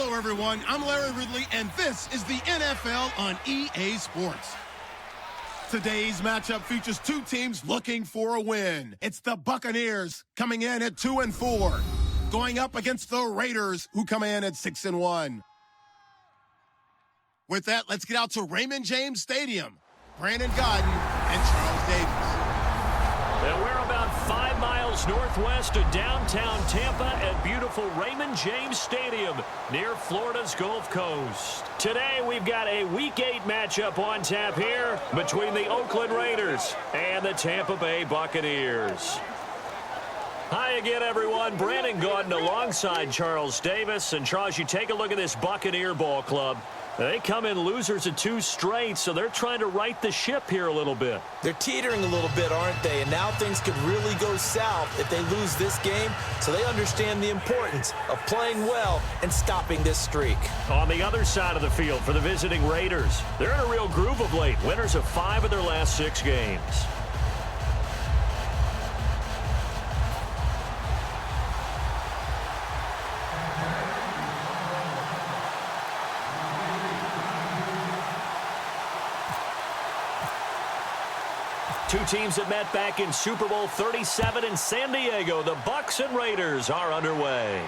Hello, everyone. I'm Larry Ridley, and this is the NFL on EA Sports. Today's matchup features two teams looking for a win. It's the Buccaneers coming in at 2-4, going up against the Raiders, who come in at 6-1. With that, let's get out to Raymond James Stadium. Brandon Godden and Charles Davis. And we're about 5 miles northwest of downtown Tampa at beautiful Raymond James Stadium near Florida's Gulf Coast. Today we've got a Week 8 matchup on tap here between the Oakland Raiders and the Tampa Bay Buccaneers. Hi again, everyone. Brandon Gaudin alongside Charles Davis. And Charles, you take a look at this Buccaneer ball club. They come in losers of 2 straight, so they're trying to right the ship here a little bit. They're teetering a little bit, aren't they? And now things could really go south if they lose this game, so they understand the importance of playing well and stopping this streak. On the other side of the field for the visiting Raiders, they're in a real groove of late, winners of 5 of their last 6 games. Two teams that met back in Super Bowl 37 in San Diego. The Bucs and Raiders are underway.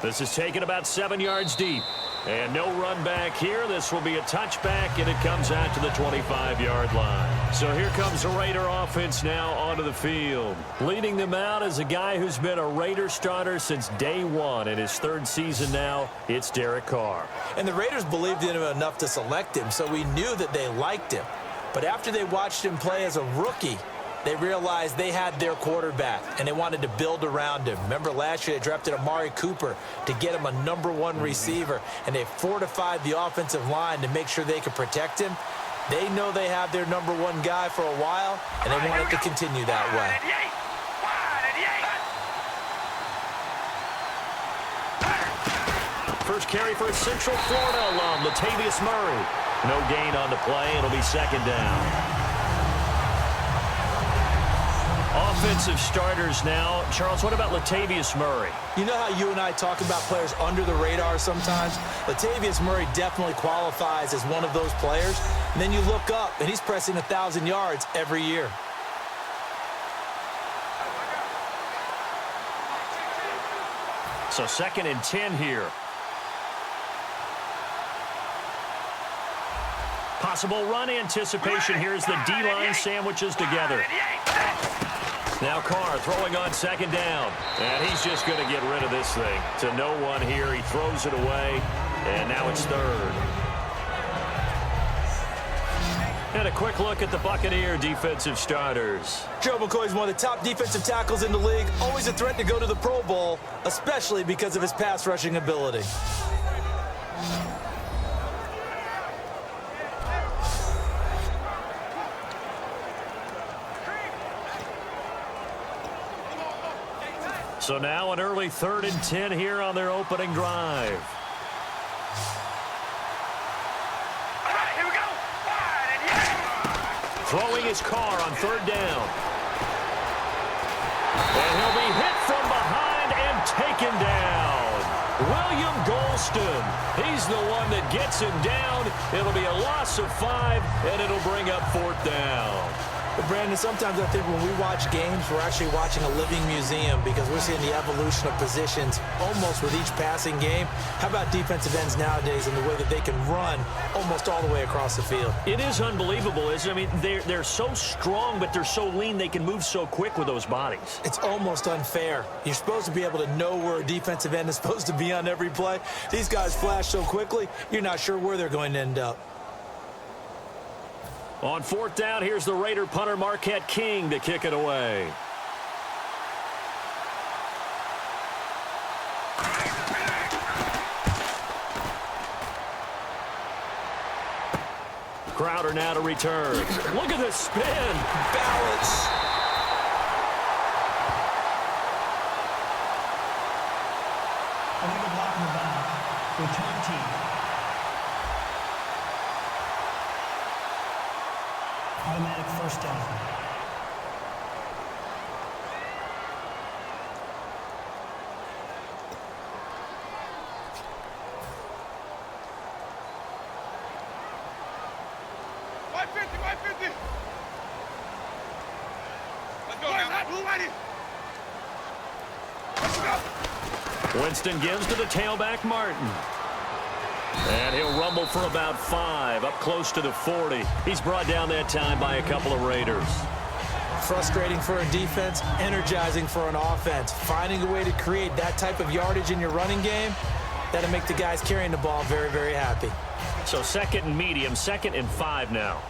This is taken about 7 yards deep. And no run back here. This will be a touchback, and it comes out to the 25-yard line. So here comes the Raider offense now onto the field. Leading them out is a guy who's been a Raider starter since day one. In his 3rd season now, it's Derek Carr. And the Raiders believed in him enough to select him, so we knew that they liked him. But after they watched him play as a rookie, they realized they had their quarterback, and they wanted to build around him. Remember last year they drafted Amari Cooper to get him a #1 receiver, and they fortified the offensive line to make sure they could protect him. They know they have their #1 guy for a while, and they want it to continue that way. First carry for a Central Florida alum, Latavius Murray. No gain on the play. It'll be 2nd down. Offensive starters now. Charles, what about Latavius Murray? You know how you and I talk about players under the radar sometimes? Latavius Murray definitely qualifies as one of those players. And then you look up, and he's pressing 1,000 yards every year. So 2nd and 10 here. Possible run anticipation. Here's the D-line sandwiches together. Now Carr throwing on 2nd down. And he's just going to get rid of this thing. To no one here. He throws it away. And now it's 3rd. And a quick look at the Buccaneer defensive starters. Joe McCoy's one of the top defensive tackles in the league. Always a threat to go to the Pro Bowl, especially because of his pass rushing ability. So now an early 3rd and 10 here on their opening drive. All right, here we go. Throwing his Carr on 3rd down. And he'll be hit from behind and taken down. William Golston. He's the one that gets him down. It'll be a loss of 5, and it'll bring up 4th down. But Brandon, sometimes I think when we watch games, we're actually watching a living museum because we're seeing the evolution of positions almost with each passing game. How about defensive ends nowadays and the way that they can run almost all the way across the field? It is unbelievable, isn't it? I mean, they're so strong, but they're so lean, they can move so quick with those bodies. It's almost unfair. You're supposed to be able to know where a defensive end is supposed to be on every play. These guys flash so quickly, you're not sure where they're going to end up. On 4th down, here's the Raider punter Marquette King to kick it away. Crowder now to return. Look at the spin. Balance. Illegal block in the back. Return team. Automatic 1st down. Winston gives to the tailback, Martin. And he'll rumble for about 5, up close to the 40. He's brought down that time by a couple of Raiders. Frustrating for a defense, energizing for an offense. Finding a way to create that type of yardage in your running game, that'll make the guys carrying the ball very, very happy. So 2nd and medium, 2nd and 5 now.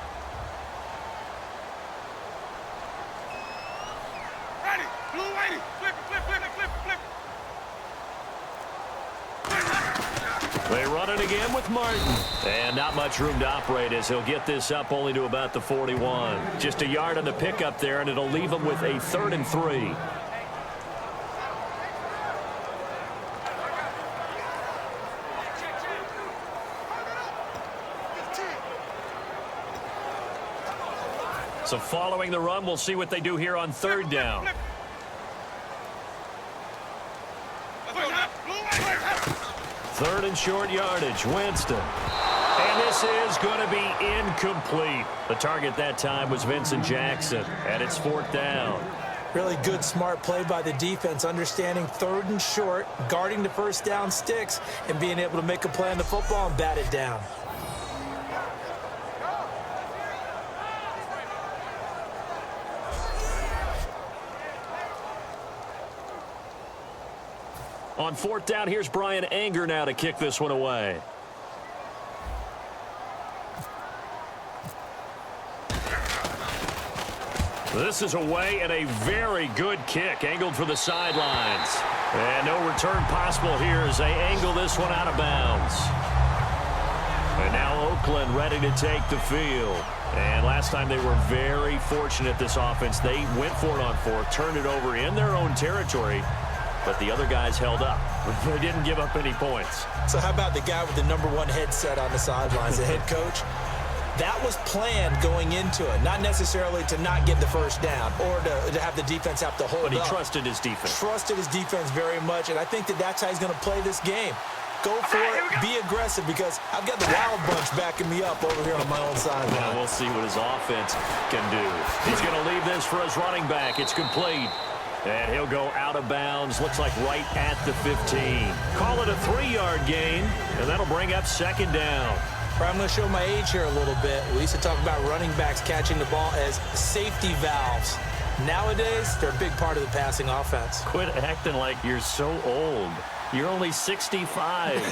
Ready. Blue lady. Flip, flip, flip, flip, flip. They run it again with Martin. And not much room to operate as he'll get this up only to about the 41. Just a yard on the pickup there, and it'll leave him with a 3rd and 3. So following the run, we'll see what they do here on 3rd down. 3rd and short yardage, Winston. And this is going to be incomplete. The target that time was Vincent Jackson, and it's 4th down. Really good, smart play by the defense, understanding 3rd and short, guarding the 1st down sticks, and being able to make a play on the football and bat it down. On 4th down, here's Brian Anger now to kick this one away. This is away and a very good kick, angled for the sidelines. And no return possible here as they angle this one out of bounds. And now Oakland ready to take the field. And last time they were very fortunate, this offense. They went for it on 4th, turned it over in their own territory. But the other guys held up. They didn't give up any points. So how about the guy with the #1 headset on the sidelines, the head coach? That was planned going into it, not necessarily to not get the 1st down or to have the defense have to hold up. But he trusted his defense. Trusted his defense very much, and I think that's how he's going to play this game. Go for it, be aggressive, because I've got the Wild Bunch backing me up over here on my own sideline. Well, we'll see what his offense can do. He's going to leave this for his running back. It's complete. And he'll go out of bounds, looks like right at the 15. Call it a 3-yard gain, and that'll bring up 2nd down. I'm going to show my age here a little bit. We used to talk about running backs catching the ball as safety valves. Nowadays, they're a big part of the passing offense. Quit acting like you're so old. You're only 65.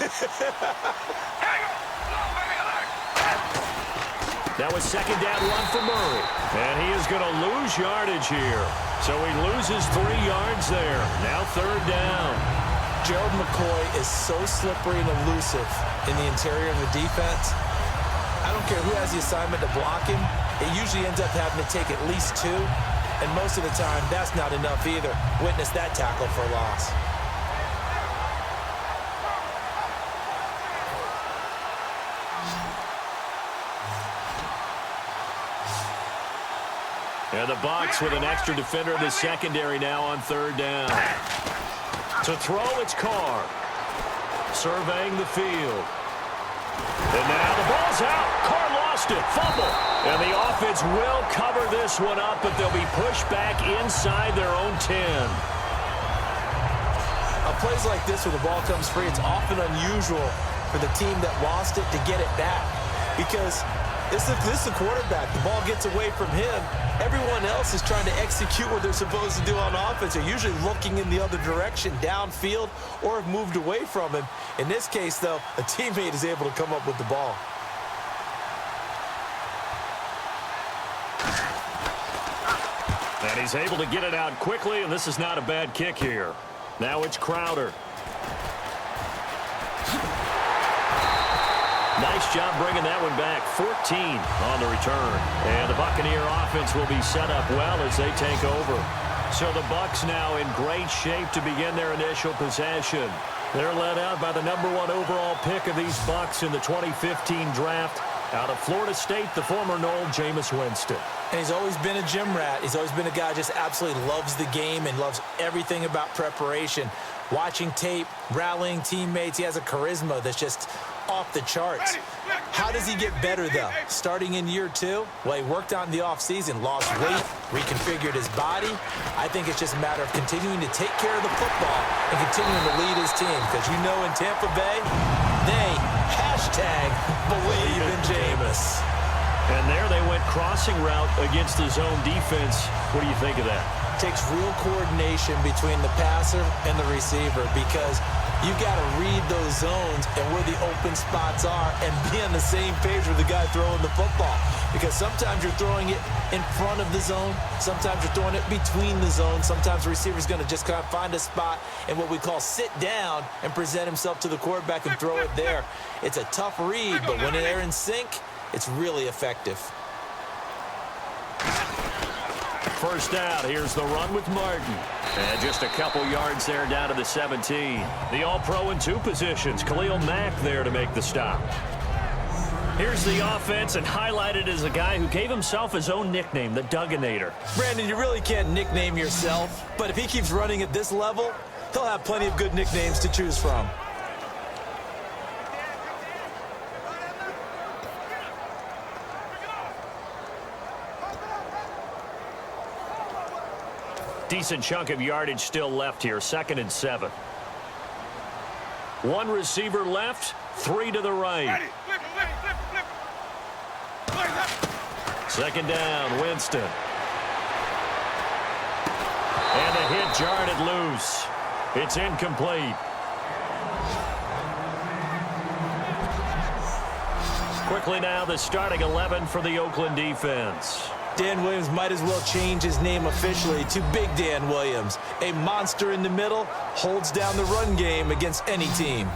That was 2nd down run for Murray. And he is going to lose yardage here. So he loses 3 yards there. Now 3rd down. Gerald McCoy is so slippery and elusive in the interior of the defense. I don't care who has the assignment to block him. It usually ends up having to take at least 2. And most of the time, that's not enough either. Witness that tackle for a loss. And the Bucs with an extra defender in the secondary now on 3rd down. To throw, it's Carr. Surveying the field. And now the ball's out. Carr lost it. Fumble. And the offense will cover this one up, but they'll be pushed back inside their own 10. Plays like this where the ball comes free, it's often unusual for the team that lost it to get it back. Because this is the quarterback. The ball gets away from him. Everyone else is trying to execute what they're supposed to do on offense. They're usually looking in the other direction, downfield, or have moved away from him. In this case, though, a teammate is able to come up with the ball. And he's able to get it out quickly, and this is not a bad kick here. Now it's Crowder. Nice job bringing that one back. 14 on the return. And the Buccaneer offense will be set up well as they take over. So the Bucs now in great shape to begin their initial possession. They're led out by the #1 overall pick of these Bucs in the 2015 draft. Out of Florida State, the former Noel, Jameis Winston. And he's always been a gym rat. He's always been a guy who just absolutely loves the game and loves everything about preparation. Watching tape, rallying teammates. He has a charisma that's just off the charts. How does he get better, though? Starting in year 2? Well, he worked on the offseason, lost weight, reconfigured his body. I think it's just a matter of continuing to take care of the football and continuing to lead his team. Because you know in Tampa Bay, they #believe in Jameis. And there they went crossing route against the zone defense. What do you think of that? Takes real coordination between the passer and the receiver because you've got to read those zones and where the open spots are and be on the same page with the guy throwing the football. Because sometimes you're throwing it in front of the zone. Sometimes you're throwing it between the zones. Sometimes the receiver's going to just kind of find a spot and what we call sit down and present himself to the quarterback and throw it there. It's a tough read, but when they're in sync, it's really effective. First out, here's the run with Martin. And just a couple yards there down to the 17. The All-Pro in 2 positions. Khalil Mack there to make the stop. Here's the offense, and highlighted as a guy who gave himself his own nickname, the Dugginator. Brandon, you really can't nickname yourself, but if he keeps running at this level, he'll have plenty of good nicknames to choose from. Decent chunk of yardage still left here. 2nd and 7. 1 receiver left, 3 to the right. Second down, Winston. And a hit jarred it loose. It's incomplete. Quickly now, the starting 11 for the Oakland defense. Dan Williams might as well change his name officially to Big Dan Williams. A monster in the middle, holds down the run game against any team.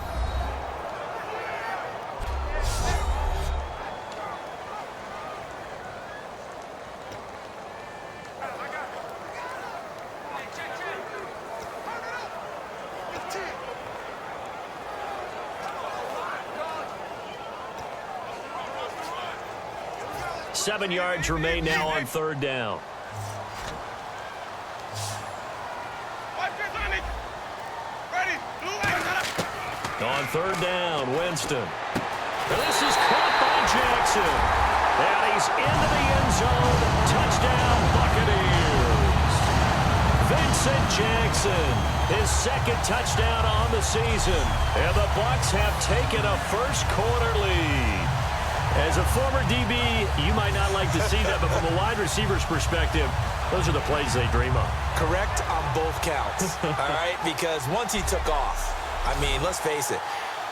Seven yards remain now on 3rd down. On 3rd down, Winston. And this is caught by Jackson. And he's into the end zone. Touchdown, Buccaneers. Vincent Jackson, his 2nd touchdown on the season. And the Bucs have taken a first-quarter lead. As a former DB, you might not like to see that, but from a wide receiver's perspective, those are the plays they dream of. Correct on both counts, all right? Because once he took off, I mean, let's face it,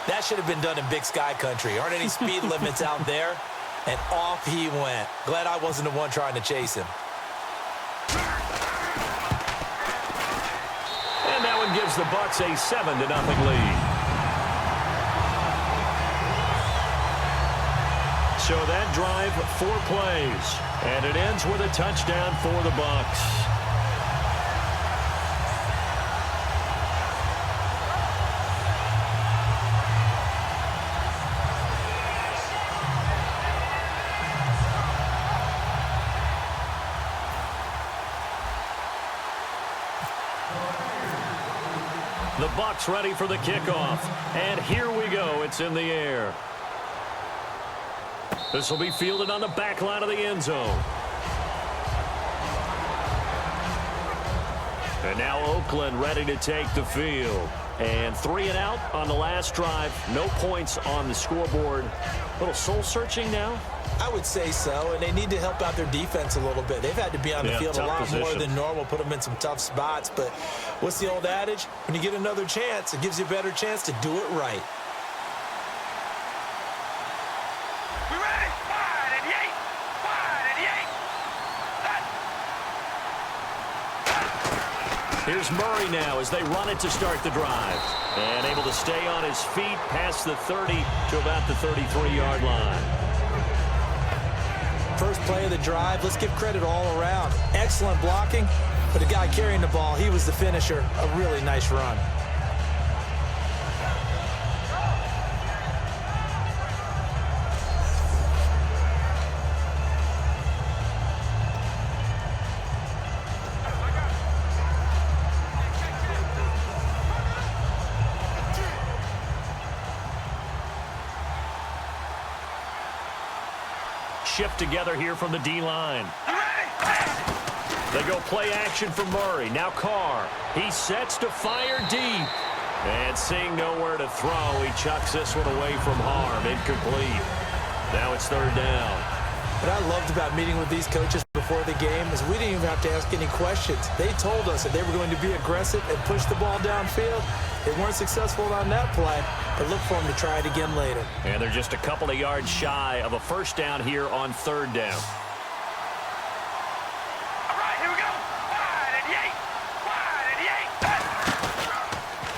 that should have been done in Big Sky Country. Aren't any speed limits out there? And off he went. Glad I wasn't the one trying to chase him. And that one gives the Bucs a 7-0 lead. So that drive, 4 plays, and it ends with a touchdown for the Bucs. The Bucs ready for the kickoff, and here we go. It's in the air. This will be fielded on the back line of the end zone. And now Oakland ready to take the field. And 3 and out on the last drive. No points on the scoreboard. A little soul-searching now? I would say so, and they need to help out their defense a little bit. They've had to be on the field a lot more than normal, put them in some tough spots. But what's the old adage? When you get another chance, it gives you a better chance to do it right. Here's Murray now as they run it to start the drive. And able to stay on his feet past the 30 to about the 33-yard line. First play of the drive, let's give credit all around. Excellent blocking, but the guy carrying the ball, he was the finisher. A really nice run. shift together here from the D-line. They go play action for Murray. Now Carr. He sets to fire deep. And seeing nowhere to throw, he chucks this one away from harm. Incomplete. Now it's third down. What I loved about meeting with these coaches before the game is we didn't even have to ask any questions. They told us that they were going to be aggressive and push the ball downfield. They weren't successful on that play, but look for them to try it again later. And they're just a couple of yards shy of a first down here on third down. All right, here we go. Wide and yank.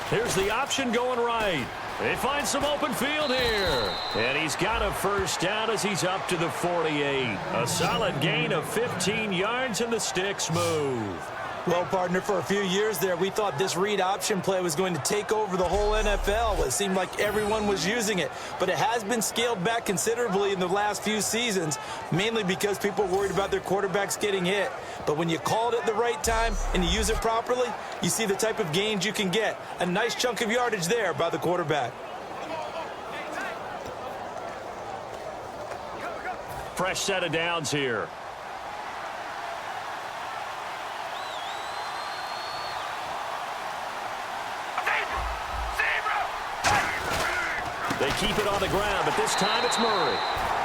Here's the option going right. They find some open field here. And he's got a first down as he's up to the 48. A solid gain of 15 yards and the sticks move. Well, partner, for a few years there, we thought this read option play was going to take over the whole NFL. It seemed like everyone was using it, but it has been scaled back considerably in the last few seasons, mainly because people are worried about their quarterbacks getting hit. But when you call it at the right time and you use it properly, you see the type of gains you can get. A nice chunk of yardage there by the quarterback. Fresh set of downs here. They keep it on the ground, but this time it's Murray.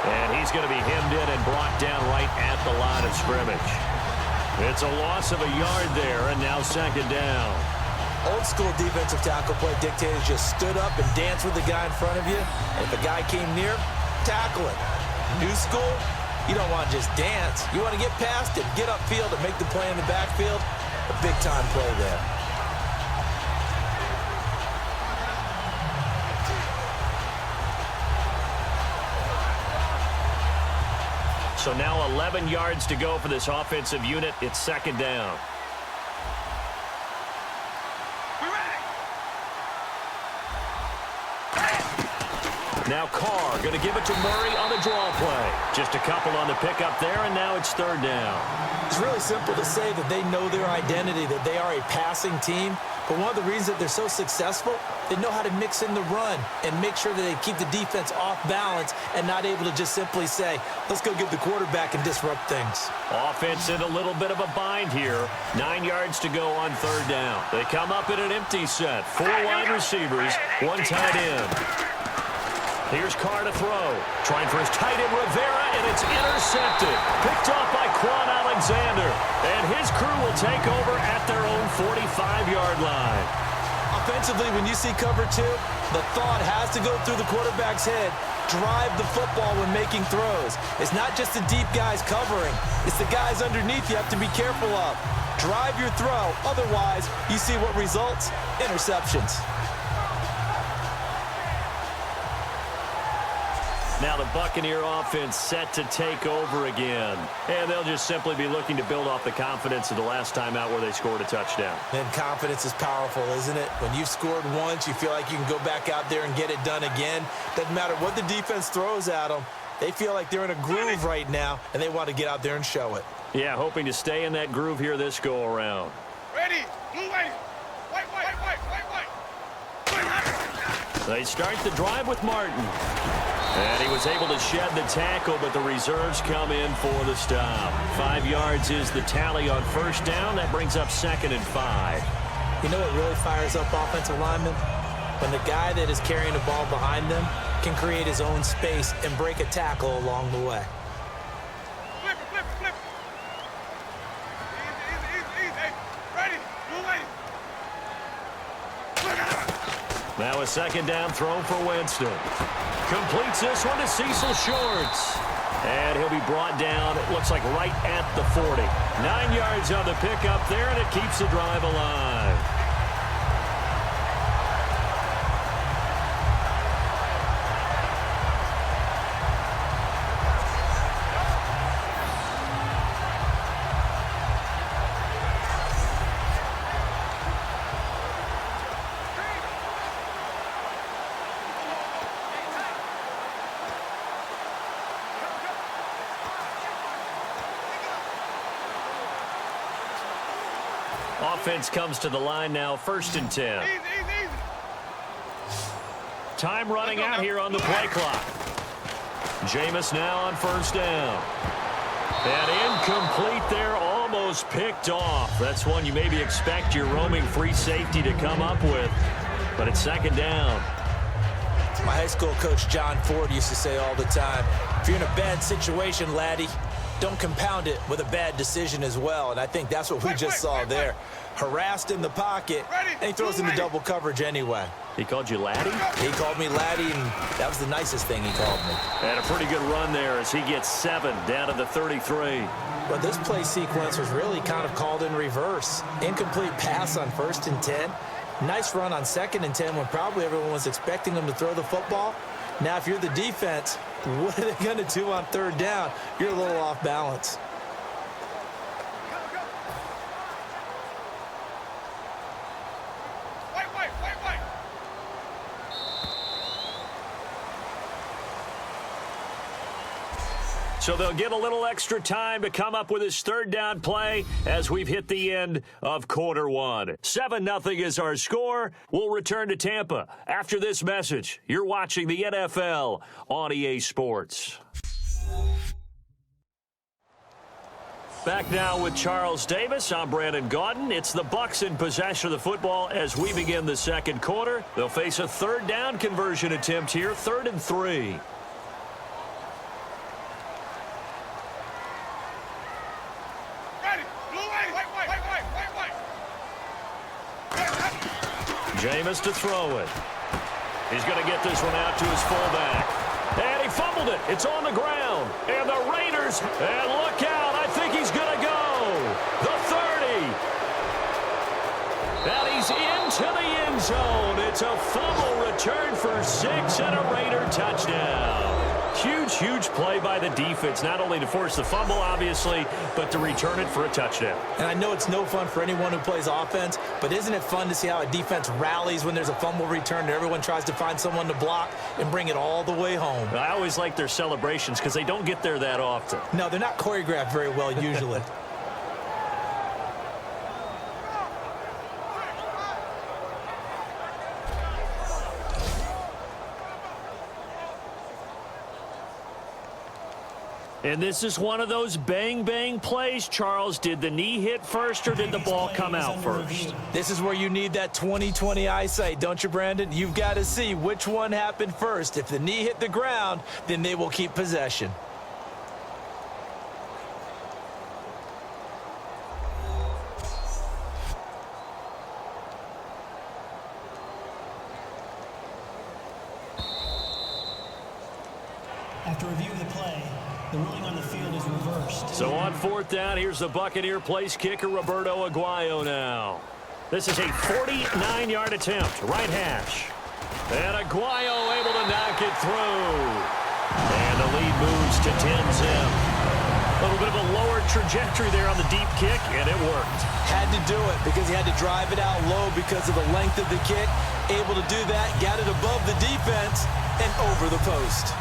And he's going to be hemmed in and brought down right at the line of scrimmage. It's a loss of a yard there, and now second down. Old school defensive tackle play dictators just stood up and danced with the guy in front of you. And if the guy came near, tackle him. New school, you don't want to just dance. You want to get past it, get upfield, and make the play in the backfield. A big-time play there. So now 11 yards to go for this offensive unit. It's second down. Now Carr going to give it to Murray on the draw play. Just a couple on the pickup there, and now it's third down. It's really simple to say that they know their identity, that they are a passing team. But one of the reasons that they're so successful, they know how to mix in the run and make sure that they keep the defense off balance and not able to just simply say, let's go get the quarterback and disrupt things. Offense in a little bit of a bind here. 9 yards to go on third down. They come up in an empty set. 4 wide receivers, 1 tight end. Here's Carr to throw. Trying for his tight end, Rivera, and it's intercepted. Picked off by Quan Alexander. And his crew will take over at their own 45-yard line. Offensively, when you see cover 2, the thought has to go through the quarterback's head. Drive the football when making throws. It's not just the deep guys covering. It's the guys underneath you have to be careful of. Drive your throw. Otherwise, you see what results? Interceptions. Now the Buccaneer offense set to take over again. And they'll just simply be looking to build off the confidence of the last time out where they scored a touchdown. And confidence is powerful, isn't it? When you've scored once, you feel like you can go back out there and get it done again. Doesn't matter what the defense throws at them. They feel like they're in a groove right now, and they want to get out there and show it. Yeah, hoping to stay in that groove here this go-around. Ready. Blue, white. White. They start the drive with Martin. And he was able to shed the tackle, but the reserves come in for the stop. 5 yards is the tally on first down. That brings up 2nd and 5. You know what really fires up offensive linemen? When the guy that is carrying the ball behind them can create his own space and break a tackle along the way. Flip it. Easy. Ready. Blue, white. Now a second down throw for Winston. Completes this one to Cecil Shorts. And he'll be brought down, it looks like right at the 40. 9 yards on the pickup there, and it keeps the drive alive. Offense comes to the line now, 1st and 10. Easy. Time running out here on the play clock. Jameis now on first down. And incomplete there, almost picked off. That's one you maybe expect your roaming free safety to come up with. But it's second down. My high school coach, John Ford, used to say all the time, if you're in a bad situation, laddie, don't compound it with a bad decision as well. And I think that's what we just saw there. Harassed in the pocket, and he throws into double coverage anyway. He called you laddie? He called me laddie, and that was the nicest thing he called me. And a pretty good run there as he gets 7 down to the 33. But this play sequence was really kind of called in reverse. Incomplete pass on 1st and 10. Nice run on 2nd and 10 when probably everyone was expecting him to throw the football. Now, if you're the defense, what are they going to do on 3rd down? You're a little off balance. So they'll get a little extra time to come up with his 3rd down play as we've hit the end of quarter 1. 7-0 is our score. We'll return to Tampa after this message. You're watching the NFL on EA Sports. Back now with Charles Davis. I'm Brandon Gaudin. It's the Bucs in possession of the football as we begin the second quarter. They'll face a 3rd down conversion attempt here, 3rd and 3. Jameis to throw it. He's going to get this one out to his fullback. And he fumbled it. It's on the ground. And the Raiders, and look out, I think he's going to go. The 30. And he's into the end zone. It's a fumble return for 6 and a Raider touchdown. Huge play by the defense, not only to force the fumble, obviously, but to return it for a touchdown. And I know it's no fun for anyone who plays offense, but isn't it fun to see how a defense rallies when there's a fumble return and everyone tries to find someone to block and bring it all the way home? I always like their celebrations because they don't get there that often. No, they're not choreographed very well usually. And this is one of those bang-bang plays, Charles. Did the knee hit first or did the ball come out first? This is where you need that 20/20 eyesight, don't you, Brandon? You've got to see which one happened first. If the knee hit the ground, then they will keep possession. After review of the play, the ruling on the field is reversed. So on 4th down, here's the Buccaneer place kicker, Roberto Aguayo now. This is a 49-yard attempt, right hash. And Aguayo able to knock it through. And the lead moves to 10-zip. A little bit of a lower trajectory there on the deep kick, and it worked. Had to do it because he had to drive it out low because of the length of the kick. Able to do that, got it above the defense and over the post.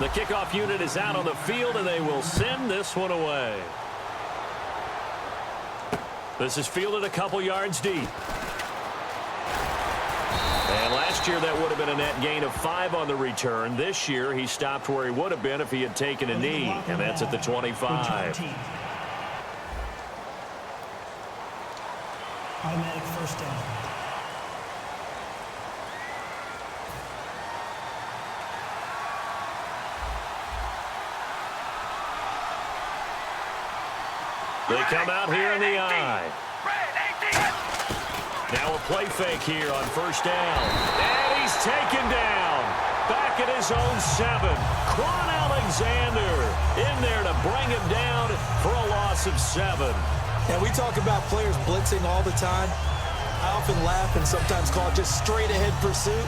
The kickoff unit is out on the field, and they will send this one away. This is fielded a couple yards deep. And last year, that would have been a net gain of 5 on the return. This year, he stopped where he would have been if he had taken a knee, and that's at the 25. Automatic first down. They come out here in the eye. Now a play fake here on first down. And he's taken down. Back at his own 7. Quan Alexander in there to bring him down for a loss of 7. And we talk about players blitzing all the time. I often laugh and sometimes call it just straight ahead pursuit.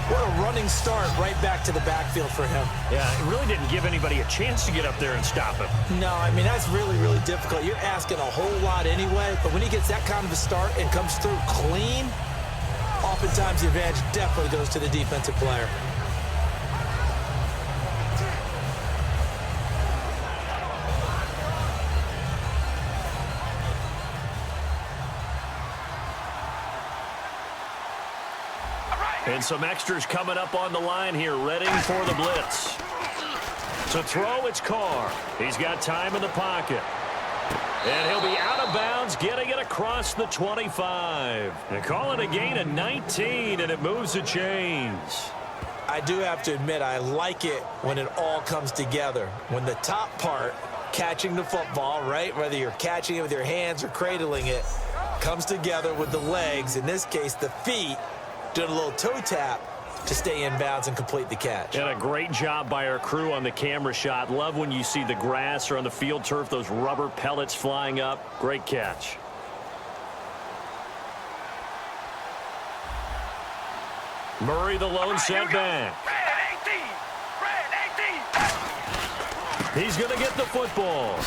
What a running start right back to the backfield for him. Yeah, it really didn't give anybody a chance to get up there and stop him. No, I mean, that's really, really difficult. You're asking a whole lot anyway, but when he gets that kind of a start and comes through clean, oftentimes the advantage definitely goes to the defensive player. And some extras coming up on the line here, ready for the blitz. To throw, it's Carr. He's got time in the pocket. And he'll be out of bounds, getting it across the 25. They call it a gain of 19, and it moves the chains. I do have to admit, I like it when it all comes together. When the top part, catching the football, right, whether you're catching it with your hands or cradling it, comes together with the legs, in this case the feet, doing a little toe tap to stay in bounds and complete the catch. And a great job by our crew on the camera shot. Love when you see the grass or on the field turf, those rubber pellets flying up. Great catch. Murray, the lone setback. He's going to get the football.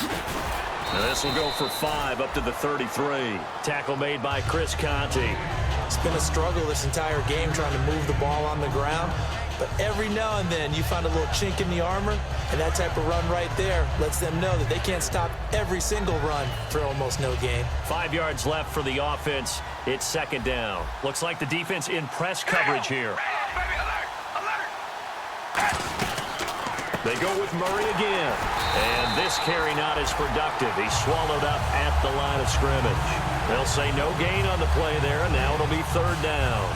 And this will go for 5 up to the 33. Tackle made by Chris Conti. It's been a struggle this entire game trying to move the ball on the ground. But every now and then you find a little chink in the armor, and that type of run right there lets them know that they can't stop every single run for almost no gain. 5 yards left for the offense. It's second down. Looks like the defense in press coverage here. They go with Murray again. And this carry not as productive. He's swallowed up at the line of scrimmage. They'll say no gain on the play there, and now it'll be third down.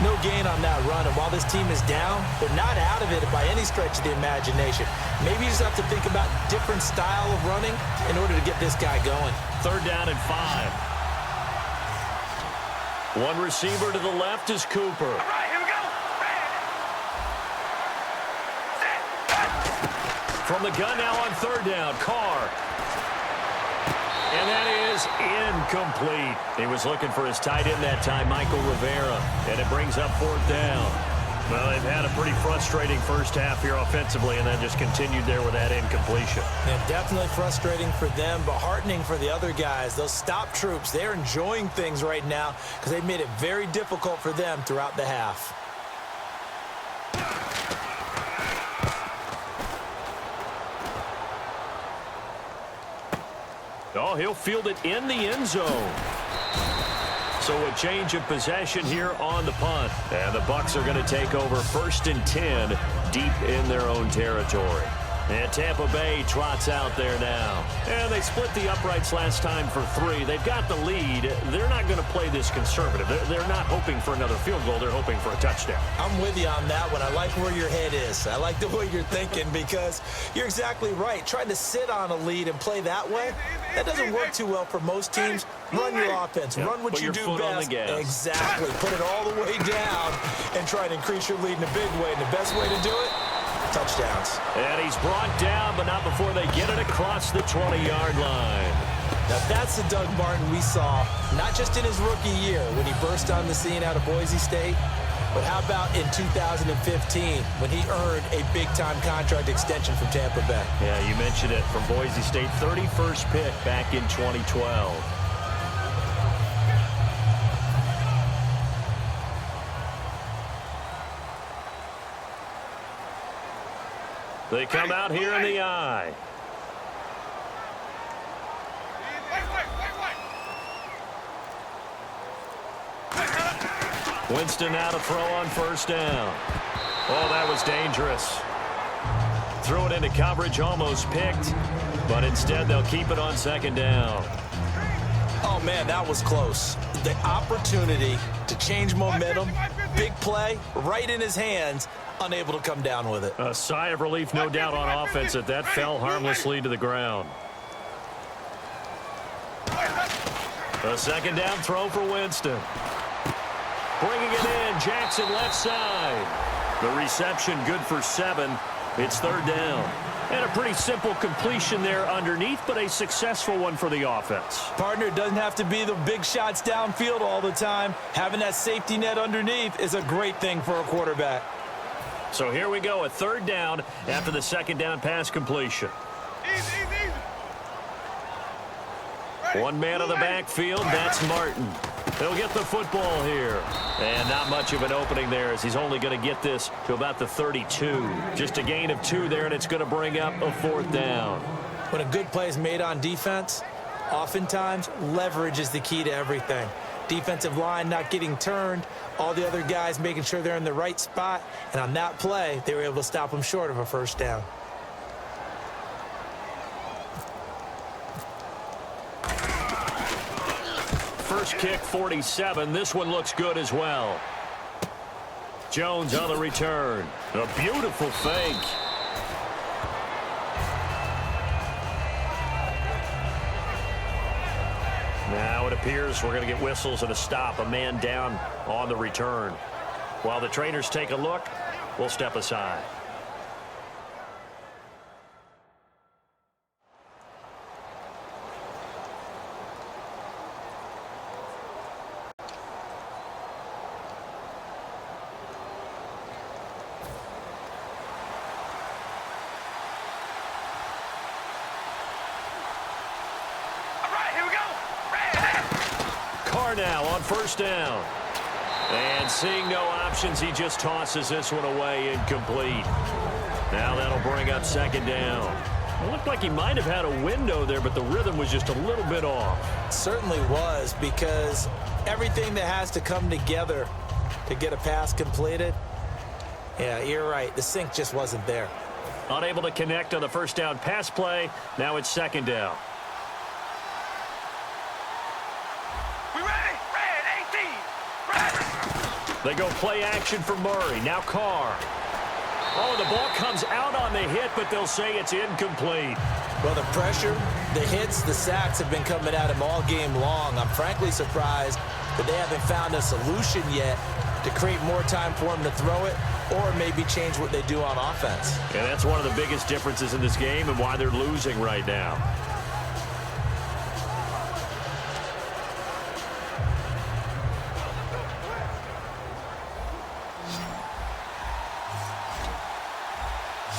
No gain on that run, and while this team is down, they're not out of it by any stretch of the imagination. Maybe you just have to think about different style of running in order to get this guy going. Third down and 5. One receiver to the left is Cooper. All right, here we go. From the gun now on third down, Carr. And that is incomplete. He was looking for his tight end that time, Michael Rivera. And it brings up fourth down. Well, they've had a pretty frustrating first half here offensively, and then just continued there with that incompletion. Yeah, definitely frustrating for them, but heartening for the other guys. Those stop troops, they're enjoying things right now because they've made it very difficult for them throughout the half. Oh, he'll field it in the end zone. So a change of possession here on the punt. And the Bucs are going to take over 1st and 10 deep in their own territory. And Tampa Bay trots out there now. And they split the uprights last time for 3. They've got the lead. They're not going to play this conservative. They're not hoping for another field goal. They're hoping for a touchdown. I'm with you on that one. I like where your head is. I like the way you're thinking because you're exactly right. Trying to sit on a lead and play that way, that doesn't work too well for most teams. Run your offense. Run what you do best. Exactly. Put it all the way down and try to increase your lead in a big way. And the best way to do it, touchdowns. And he's brought down, but not before they get it across the 20-yard line. Now that's the Doug Martin we saw, not just in his rookie year when he burst on the scene out of Boise State, but how about in 2015 when he earned a big-time contract extension from Tampa Bay? Yeah, you mentioned it, from Boise State, 31st pick back in 2012. They come out here in the eye. Winston now to throw on first down. Oh, that was dangerous. Threw it into coverage, almost picked, but instead they'll keep it on second down. Oh, man, that was close. The opportunity to change momentum, big play, right in his hands, unable to come down with it. A sigh of relief, no doubt, on offense that fell harmlessly to the ground. A second down throw for Winston. Bringing it in, Jackson left side. The reception good for 7. It's third down. And a pretty simple completion there underneath, but a successful one for the offense. Partner, doesn't have to be the big shots downfield all the time. Having that safety net underneath is a great thing for a quarterback. So here we go, a third down after the second down pass completion. One man on the backfield, that's Martin. He'll get the football here. And not much of an opening there as he's only going to get this to about the 32. Just a gain of 2 there, and it's going to bring up a fourth down. When a good play is made on defense, oftentimes leverage is the key to everything. Defensive line not getting turned. All the other guys making sure they're in the right spot. And on that play, they were able to stop them short of a first down. First kick, 47. This one looks good as well. Jones on the return. A beautiful fake. Now it appears we're going to get whistles and a stop. A man down on the return. While the trainers take a look, we'll step aside. Now on first down. And seeing no options, he just tosses this one away, incomplete. Now that'll bring up second down. It looked like he might have had a window there, but the rhythm was just a little bit off. It certainly was, because everything that has to come together to get a pass completed, yeah, you're right. The sync just wasn't there. Unable to connect on the first down pass play. Now it's second down. They go play action for Murray. Now Carr. Oh, the ball comes out on the hit, but they'll say it's incomplete. Well, the pressure, the hits, the sacks have been coming at him all game long. I'm frankly surprised that they haven't found a solution yet to create more time for him to throw it or maybe change what they do on offense. And that's one of the biggest differences in this game and why they're losing right now.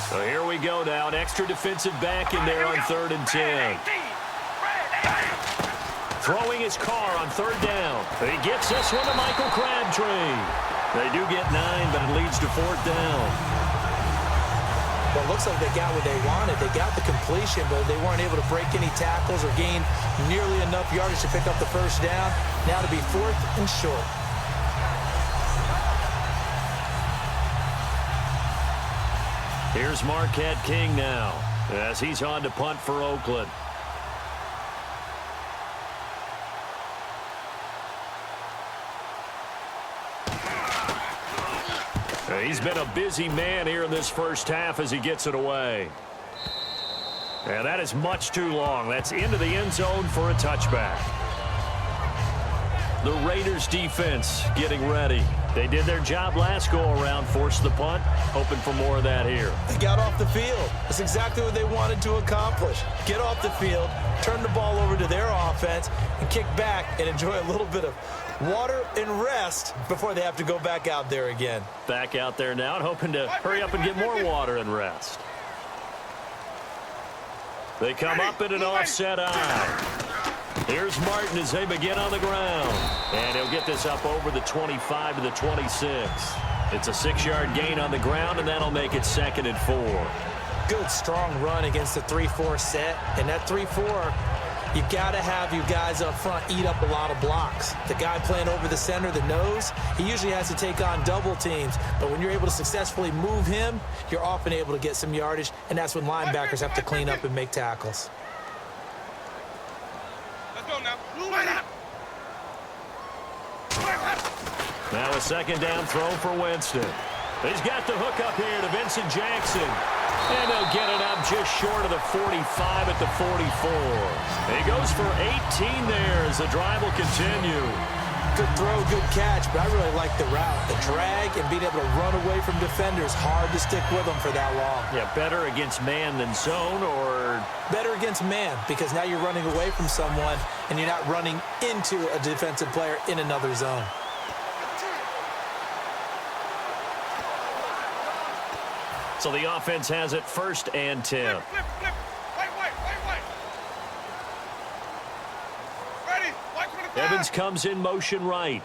So here we go now. An extra defensive back in there on 3rd and 10. Throwing his Carr on 3rd down. He gets this one to Michael Crabtree. They do get 9, but it leads to 4th down. Well, it looks like they got what they wanted. They got the completion, but they weren't able to break any tackles or gain nearly enough yardage to pick up the first down. Now to be 4th and short. Here's Marquette King now as he's on to punt for Oakland. He's been a busy man here in this first half as he gets it away. And that is much too long. That's into the end zone for a touchback. The Raiders defense getting ready. They did their job last go-around, forced the punt, hoping for more of that here. They got off the field. That's exactly what they wanted to accomplish. Get off the field, turn the ball over to their offense, and kick back and enjoy a little bit of water and rest before they have to go back out there again. Back out there now and hoping to hurry up and get more water and rest. They come up in an offset eye. Here's Martin as they begin on the ground. And he'll get this up over the 25 to the 26. It's a 6-yard gain on the ground, and that'll make it 2nd and 4. Good, strong run against the 3-4 set. And that 3-4, you got to have you guys up front eat up a lot of blocks. The guy playing over the center, the nose, he usually has to take on double teams. But when you're able to successfully move him, you're often able to get some yardage, and that's when linebackers have to clean up and make tackles. Now a 2nd down throw for Winston. He's got the hook up here to Vincent Jackson. And they'll get it up just short of the 45 at the 44. He goes for 18 there as the drive will continue. Good throw, good catch, but I really like the route. The drag and being able to run away from defenders, hard to stick with them for that long. Yeah, better against man than zone, or? Better against man, because now you're running away from someone and you're not running into a defensive player in another zone. So the offense has it 1st and 10. Evans comes in motion right.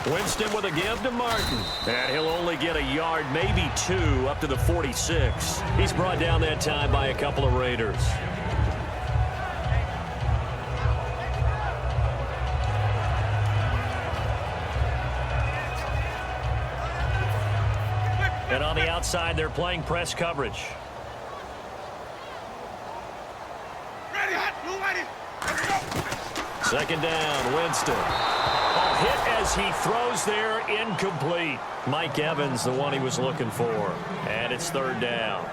Winston with a give to Martin. And he'll only get a yard, maybe 2, up to the 46. He's brought down that time by a couple of Raiders. And on the outside, they're playing press coverage. Ready, hot, blue, whitey. Let's go. Second down, Winston. Oh, hit as he throws there, incomplete. Mike Evans, the one he was looking for. And it's third down.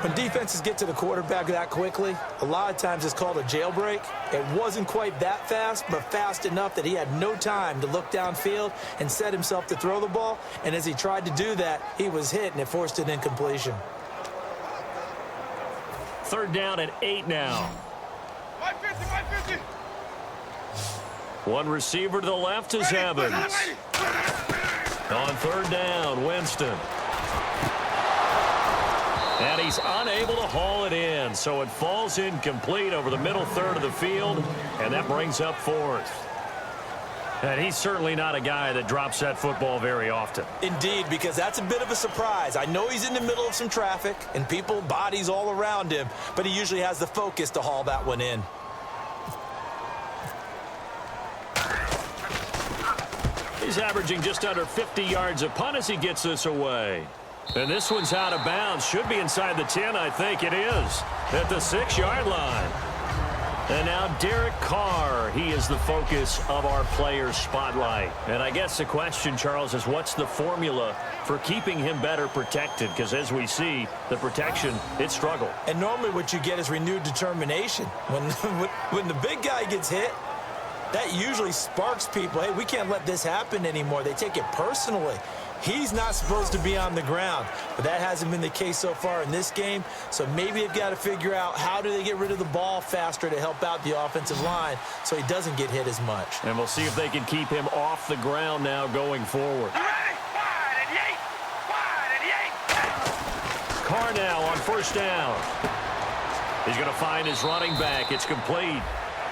When defenses get to the quarterback that quickly, a lot of times it's called a jailbreak. It wasn't quite that fast, but fast enough that he had no time to look downfield and set himself to throw the ball. And as he tried to do that, he was hit, and it forced an incompletion. Third down at 8 now. 150. One receiver to the left is Evans. On third down, Winston. And he's unable to haul it in, so it falls incomplete over the middle third of the field, and that brings up fourth. And he's certainly not a guy that drops that football very often. Indeed, because that's a bit of a surprise. I know he's in the middle of some traffic and people, bodies all around him, but he usually has the focus to haul that one in. He's averaging just under 50 yards a punt as he gets this away. And this one's out of bounds. Should be inside the 10, I think it is. At the 6-yard line. And now Derek Carr, he is the focus of our players' spotlight. And I guess the question, Charles, is what's the formula for keeping him better protected? Because as we see, the protection, it struggled. And normally what you get is renewed determination. When the big guy gets hit, that usually sparks people. Hey, we can't let this happen anymore. They take it personally. He's not supposed to be on the ground, but that hasn't been the case so far in this game. So maybe they've got to figure out how do they get rid of the ball faster to help out the offensive line so he doesn't get hit as much. And we'll see if they can keep him off the ground now going forward. Carr now on first down. He's going to find his running back. It's complete.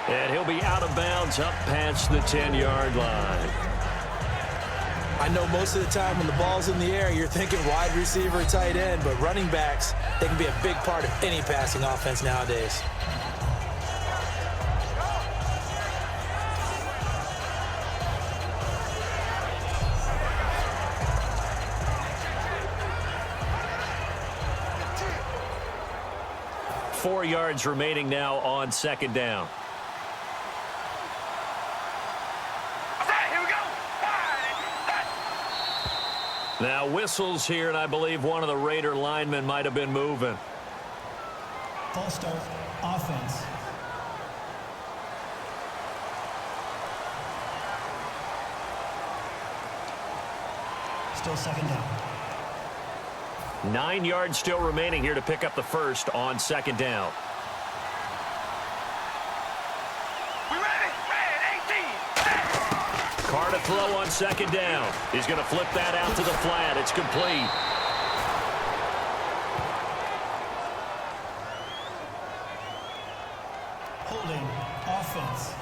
And he'll be out of bounds up past the 10-yard line. I know most of the time when the ball's in the air, you're thinking wide receiver, tight end, but running backs, they can be a big part of any passing offense nowadays. Four yards remaining now on second down. Now whistles here, and I believe one of the Raider linemen might have been moving. False start, offense. Still second down. 9 yards still remaining here to pick up the first on second down. Carr to throw on second down. He's going to flip that out to the flat. It's complete. Holding, offense.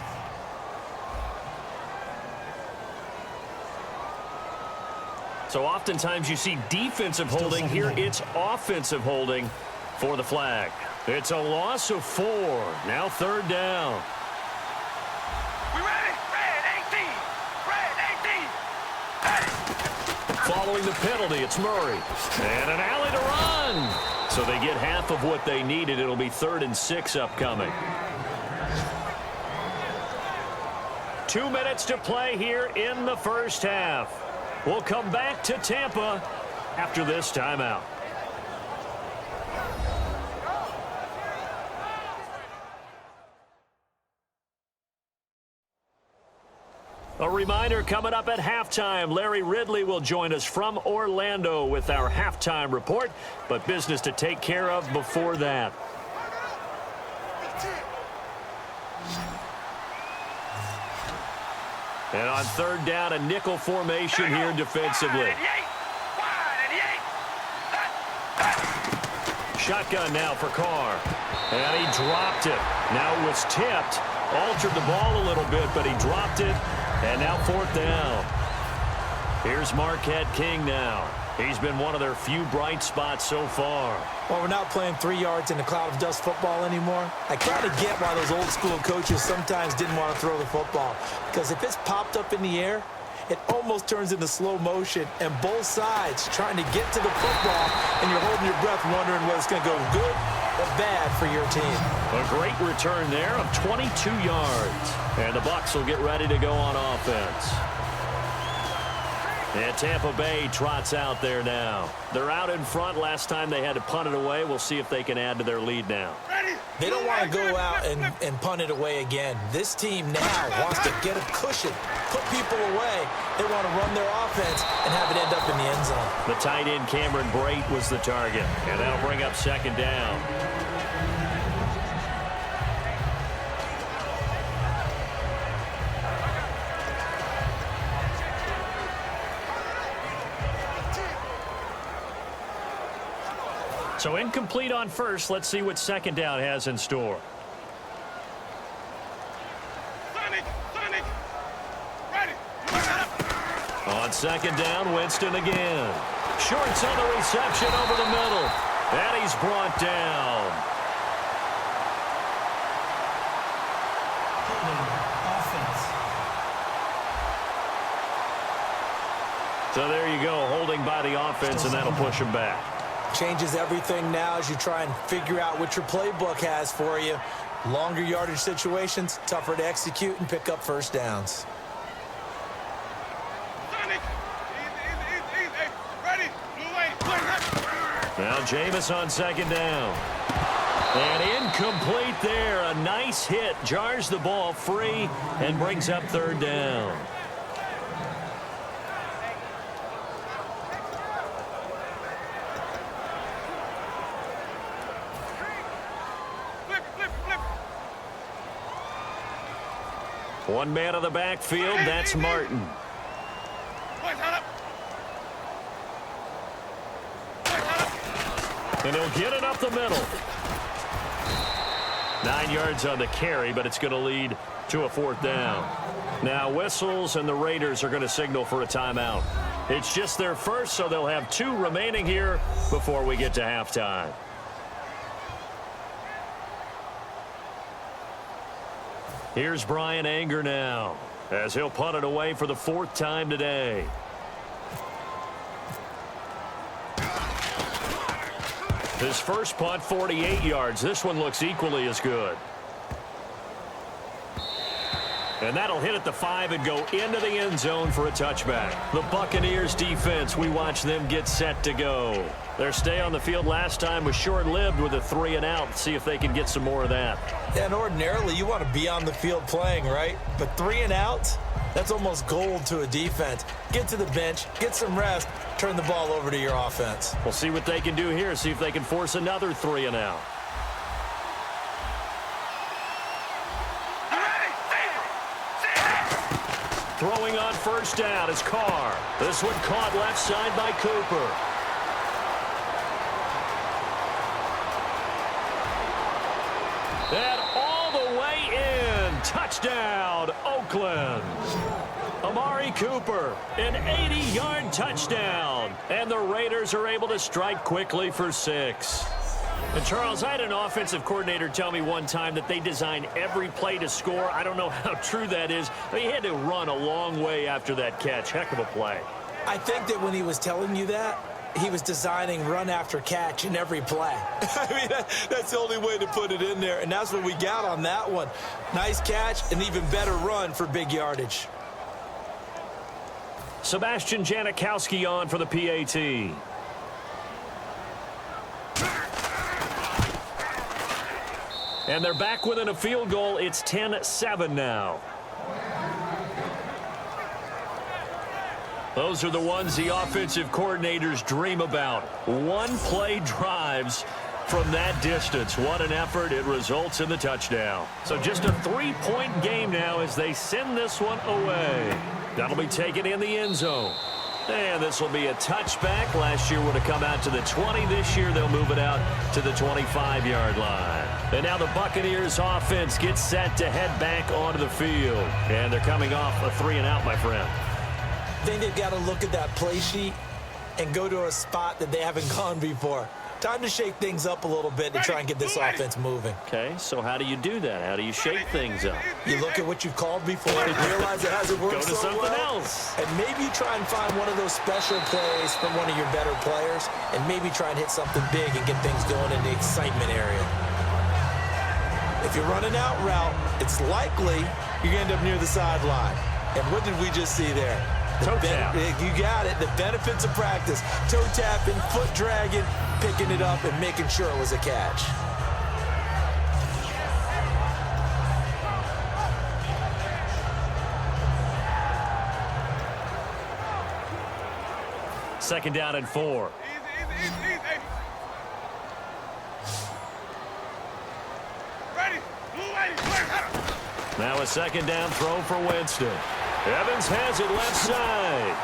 So oftentimes you see defensive holding. Here it's offensive holding for the flag. It's a loss of 4. Now third down. Following the penalty, it's Murray. And an alley to run. So they get half of what they needed. It'll be 3rd and 6 upcoming. 2 minutes to play here in the first half. We'll come back to Tampa after this timeout. A reminder coming up at halftime, Larry Ridley will join us from Orlando with our halftime report, but business to take care of before that. And on third down, a nickel formation here defensively. Shotgun now for Carr. And he dropped it. Now it was tipped. Altered the ball a little bit, but he dropped it. And now 4th down. Here's Marquette King now. He's been one of their few bright spots so far. Well, we're not playing 3 yards in a cloud of dust football anymore. I kind of get why those old school coaches sometimes didn't want to throw the football. Because if it's popped up in the air it almost turns into slow motion, and both sides trying to get to the football, and you're holding your breath wondering whether it's going to go good or bad for your team. A great return there of 22 yards. And the Bucs will get ready to go on offense. And Tampa Bay trots out there now. They're out in front. Last time they had to punt it away. We'll see if they can add to their lead now. They don't want to go out and punt it away again. This team now wants to get a cushion, put people away. They want to run their offense and have it end up in the end zone. The tight end Cameron Brate was the target, and that'll bring up second down. So incomplete on first. Let's see what second down has in store. On second down, Winston again. Shorts on the reception over the middle. And he's brought down. So there you go, holding by the offense, and that'll push him back. Changes everything now as you try and figure out what your playbook has for you. Longer yardage situations, tougher to execute and pick up first downs. Now Jameis on second down. And incomplete there. A nice hit. Jars the ball free and brings up third down. One man of the backfield, that's Martin. And he'll get it up the middle. 9 yards on the carry, but it's going to lead to a fourth down. Now whistles, and the Raiders are going to signal for a timeout. It's just their first, so they'll have 2 remaining here before we get to halftime. Here's Brian Anger now, as he'll punt it away for the 4th time today. His first punt, 48 yards. This one looks equally as good. And that'll hit at the 5 and go into the end zone for a touchback. The Buccaneers defense, we watch them get set to go. Their stay on the field last time was short-lived with a 3-and-out. See if they can get some more of that. And ordinarily, you want to be on the field playing, right? But 3-and-outs, that's almost gold to a defense. Get to the bench, get some rest, turn the ball over to your offense. We'll see what they can do here. See if they can force another 3-and-out. Throwing on first down is Carr. This one caught left side by Cooper. And all the way in. Touchdown, Oakland. Amari Cooper, an 80-yard touchdown. And the Raiders are able to strike quickly for 6. And Charles, I had an offensive coordinator tell me one time that they design every play to score. I don't know how true that is. But he had to run a long way after that catch. Heck of a play. I think that when he was telling you that, he was designing run after catch in every play. I mean, that's the only way to put it in there. And that's what we got on that one. Nice catch, and even better run for big yardage. Sebastian Janikowski on for the PAT. And they're back within a field goal. It's 10-7 now. Those are the ones the offensive coordinators dream about. One-play drives from that distance. What an effort. It results in the touchdown. So just a 3-point game now as they send this one away. That'll be taken in the end zone. And this will be a touchback. Last year would have come out to the 20. This year they'll move it out to the 25-yard line. And now the Buccaneers offense gets set to head back onto the field. And they're coming off a 3-and-out, my friend. I think they've got to look at that play sheet and go to a spot that they haven't gone before. Time to shake things up a little bit to try and get this offense moving. Okay, so how do you do that? How do you shake things up? You look at what you've called before and realize it hasn't worked Go to so something well. else. And maybe you try and find one of those special plays from one of your better players and maybe try and hit something big and get things going in the excitement area. If you're running out route, it's likely you're going to end up near the sideline. And what did we just see there? Toe tap. You got it. The benefits of practice. Toe tapping, foot dragging, picking it up, and making sure it was a catch. Second down and 4. Easy. Ready. Now a second down throw for Winston. Evans has it left side.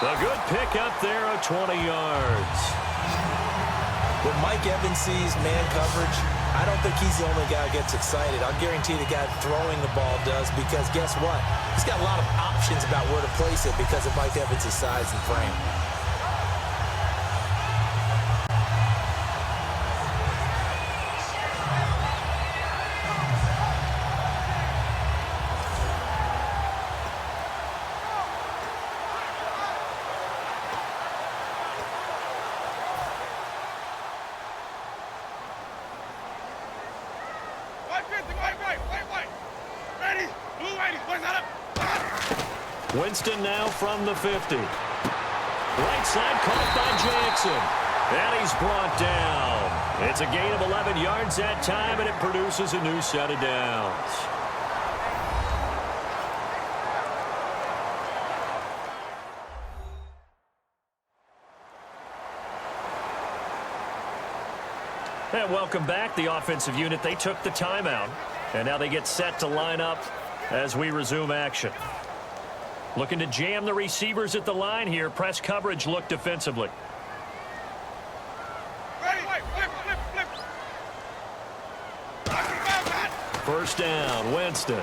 A good pick up there of 20 yards. When Mike Evans sees man coverage, I don't think he's the only guy who gets excited. I'll guarantee the guy throwing the ball does, because guess what? He's got a lot of options about where to place it because of Mike Evans' size and frame. Winston now from the 50. Right side caught by Jackson. And he's brought down. It's a gain of 11 yards that time, and it produces a new set of downs. And welcome back. The offensive unit, they took the timeout. And now they get set to line up as we resume action. Looking to jam the receivers at the line here. Press coverage look defensively. Flip. First down, Winston.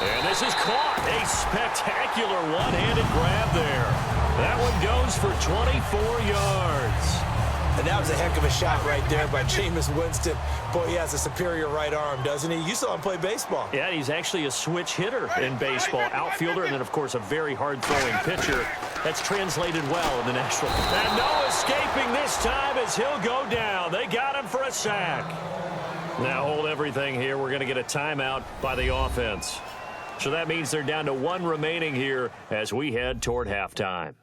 And this is caught. A spectacular one-handed grab there. That one goes for 24 yards. And that was a heck of a shot right there by Jameis Winston. Boy, he has a superior right arm, doesn't he? You saw him play baseball. Yeah, he's actually a switch hitter in baseball. Outfielder, and then, of course, a very hard-throwing pitcher. That's translated well in the National. And no escaping this time as he'll go down. They got him for a sack. Now hold everything here. We're going to get a timeout by the offense. So that means they're down to one remaining here as we head toward halftime.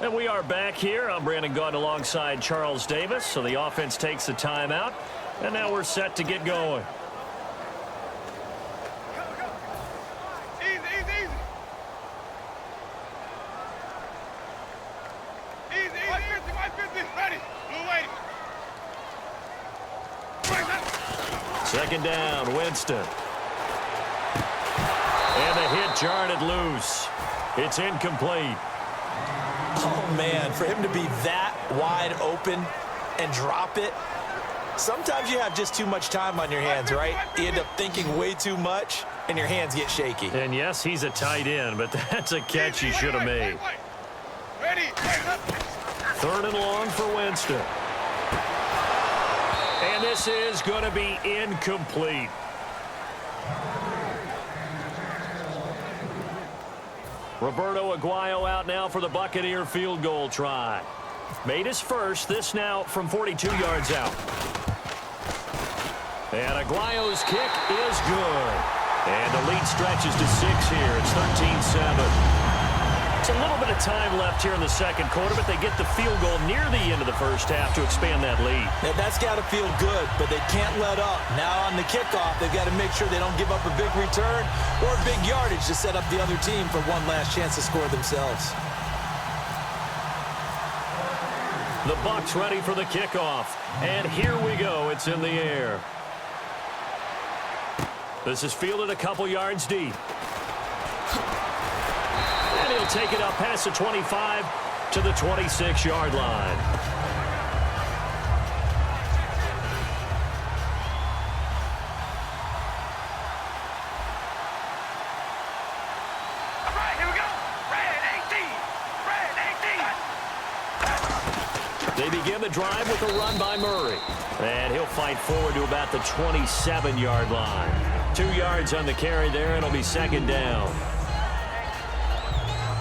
And we are back here. I'm Brandon Gaudin alongside Charles Davis. So the offense takes the timeout. And now we're set to get going. Easy. Ready. Blue wait. Second down, Winston. And the hit jarred it loose. It's incomplete. Oh, man, for him to be that wide open and drop it, sometimes you have just too much time on your hands, right? You end up thinking way too much, and your hands get shaky. And, yes, he's a tight end, but that's a catch he should have made. Ready. Third and long for Winston. And this is going to be incomplete. Roberto Aguayo out now for the Buccaneer field goal try. Made his first, this now from 42 yards out. And Aguayo's kick is good. And the lead stretches to 6 here. It's 13-7. It's a little bit of time left here in the second quarter, but they get the field goal near the end of the first half to expand that lead. Now, that's got to feel good, but they can't let up. Now on the kickoff, they've got to make sure they don't give up a big return or big yardage to set up the other team for one last chance to score themselves. The Bucs ready for the kickoff. And here we go. It's in the air. This is fielded a couple yards deep. And he'll take it up past the 25 to the 26-yard line. All right, here we go. begin the drive with a run by Murray. And he'll fight forward to about the 27-yard line. 2 yards on the carry there, and it'll be second down.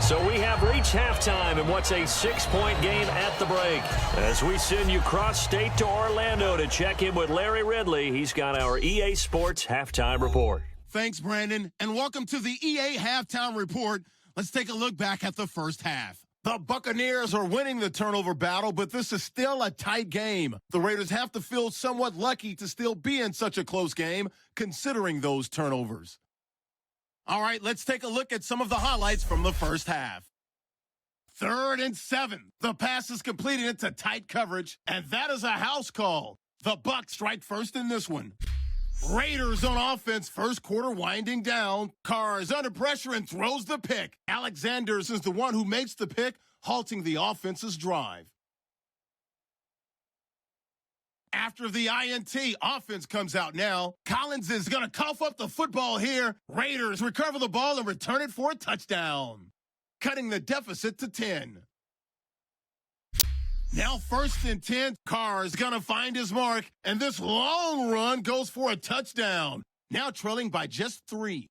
So we have reached halftime in what's a 6-point game at the break. As we send you cross-state to Orlando to check in with Larry Ridley, he's got our EA Sports Halftime Report. Thanks, Brandon, and welcome to the EA Halftime Report. Let's take a look back at the first half. The Buccaneers are winning the turnover battle, but this is still a tight game. The Raiders have to feel somewhat lucky to still be in such a close game, considering those turnovers. All right, let's take a look at some of the highlights from the first half. 3rd and 7. The pass is completed into tight coverage, and that is a house call. The Bucs strike first in this one. Raiders on offense, first quarter winding down. Carr is under pressure and throws the pick. Alexanders is the one who makes the pick, halting the offense's drive. After the INT, offense comes out now. Collins is going to cough up the football here. Raiders recover the ball and return it for a touchdown, cutting the deficit to 10. Now 1st and 10. Carr is going to find his mark, and this long run goes for a touchdown. Now trailing by just 3.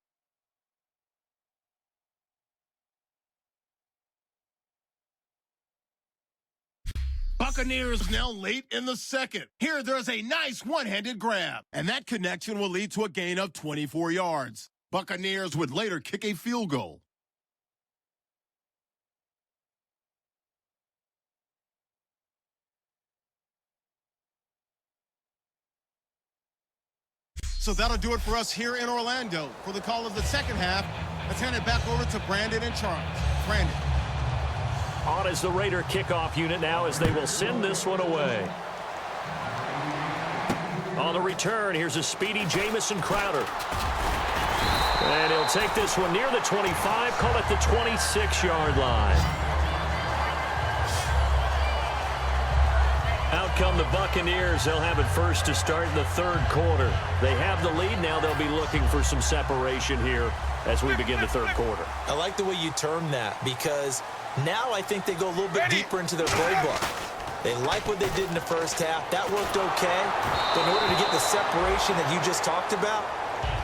Buccaneers now late in the second. Here, there's a nice one-handed grab, and that connection will lead to a gain of 24 yards. Buccaneers would later kick a field goal. So that'll do it for us here in Orlando. For the call of the second half, let's hand it back over to Brandon and Charles. Brandon. On is the Raider kickoff unit now as they will send this one away. On the return, here's a speedy Jamison Crowder. And he'll take this one near the 25, call it the 26-yard line. Out come the Buccaneers. They'll have it first to start in the third quarter. They have the lead. Now they'll be looking for some separation here as we begin the third quarter. I like the way you term that, because now I think they go a little bit deeper into their playbook. They like what they did in the first half. That worked okay. But in order to get the separation that you just talked about,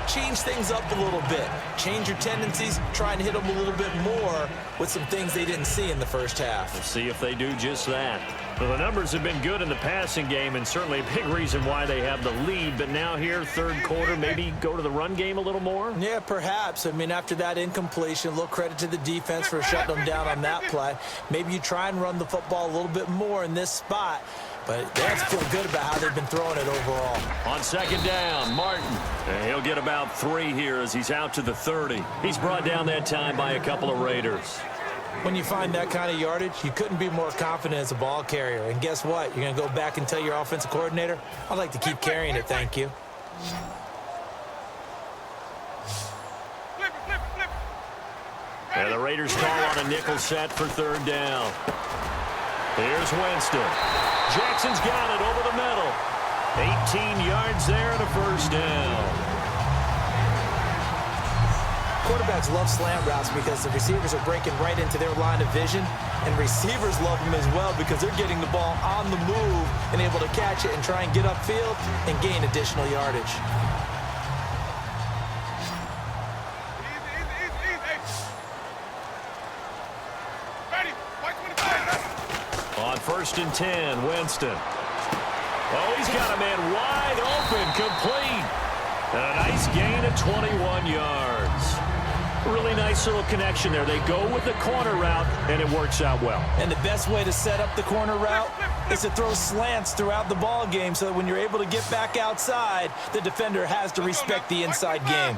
change things up a little bit. Change your tendencies. Try and hit them a little bit more with some things they didn't see in the first half. We'll see if they do just that. Well, the numbers have been good in the passing game, and certainly a big reason why they have the lead. But now here, third quarter, maybe go to the run game a little more? Yeah, perhaps. I mean, after that incompletion, a little credit to the defense for shutting them down on that play. Maybe you try and run the football a little bit more in this spot. But they have to feel good about how they've been throwing it overall. On second down, Martin. And he'll get about 3 here as he's out to the 30. He's brought down that time by a couple of Raiders. When you find that kind of yardage, you couldn't be more confident as a ball carrier. And guess what? You're going to go back and tell your offensive coordinator, I'd like to keep carrying it, thank you. And the Raiders call on a nickel set for third down. Here's Winston. Jackson's got it over the middle. 18 yards there and a first down. Quarterbacks love slant routes because the receivers are breaking right into their line of vision, and receivers love them as well because they're getting the ball on the move and able to catch it and try and get upfield and gain additional yardage. On 1st and 10, Winston. Oh, he's got a man wide open, complete. And a nice gain of 21 yards. Really nice little connection there. They go with the corner route, and it works out well. And the best way to set up the corner route is to throw slants throughout the ball game so that when you're able to get back outside, the defender has to respect the inside game.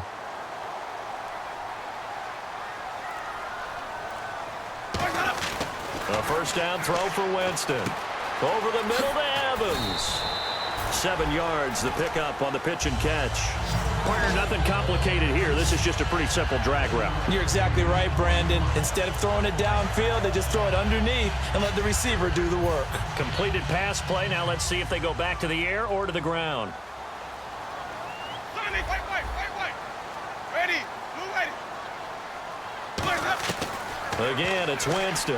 A first down throw for Winston. Over the middle to Evans. 7 yards, the pickup on the pitch and catch. Partner, nothing complicated here. This is just a pretty simple drag route. You're exactly right, Brandon. Instead of throwing it downfield, they just throw it underneath and let the receiver do the work. Completed pass play. Now let's see if they go back to the air or to the ground. Again, it's Winston.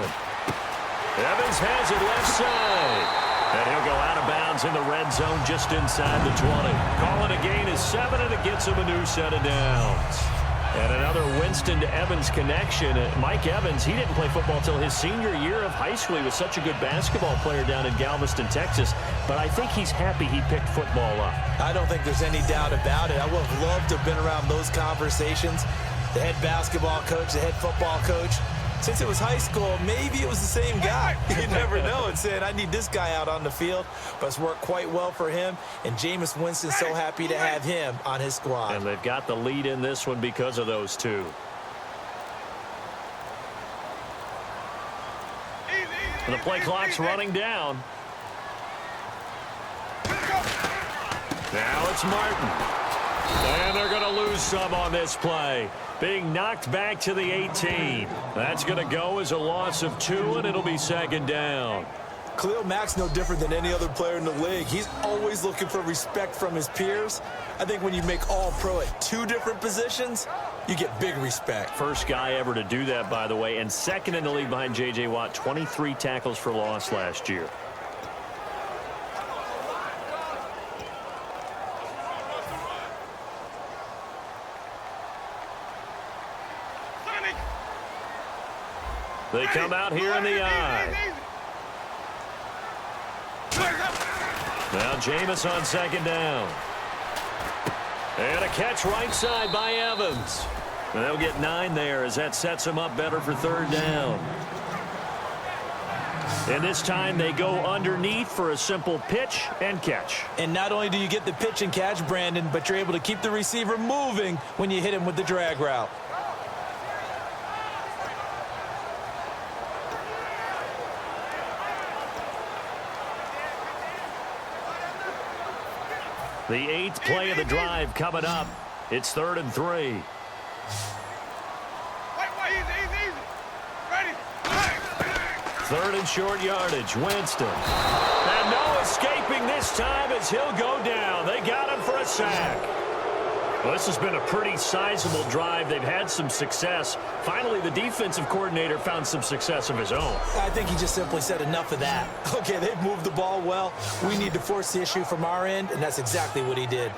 Evans has it left side. And he'll go out of bounds in the red zone just inside the 20. Calling a gain is 7, and it gets him a new set of downs. And another Winston to Evans connection. Mike Evans, he didn't play football until his senior year of high school. He was such a good basketball player down in Galveston, Texas. But I think he's happy he picked football up. I don't think there's any doubt about it. I would have loved to have been around those conversations. The head basketball coach, the head football coach. Since it was high school, maybe it was the same guy. You never know. And saying, I need this guy out on the field. But it's worked quite well for him. And Jameis Winston's so happy to have him on his squad. And they've got the lead in this one because of those two. And the play clock's running down. Now it's Martin. And they're going to lose some on this play. Being knocked back to the 18. That's going to go as a loss of 2, and it'll be second down. Khalil Mack's no different than any other player in the league. He's always looking for respect from his peers. I think when you make all-pro at 2 different positions, you get big respect. First guy ever to do that, by the way, and second in the league behind J.J. Watt, 23 tackles for loss last year. They come out here in the eye. Now Jameis on second down. And a catch right side by Evans. And they'll get 9 there as that sets them up better for third down. And this time they go underneath for a simple pitch and catch. And not only do you get the pitch and catch, Brandon, but you're able to keep the receiver moving when you hit him with the drag route. The 8th play of the drive coming up. It's 3rd and 3. Ready. 3rd and short yardage. Winston. And no escaping this time as he'll go down. They got him for a sack. Well, this has been a pretty sizable drive. They've had some success. Finally, the defensive coordinator found some success of his own. I think he just simply said enough of that. Okay, they've moved the ball well. We need to force the issue from our end, and that's exactly what he did.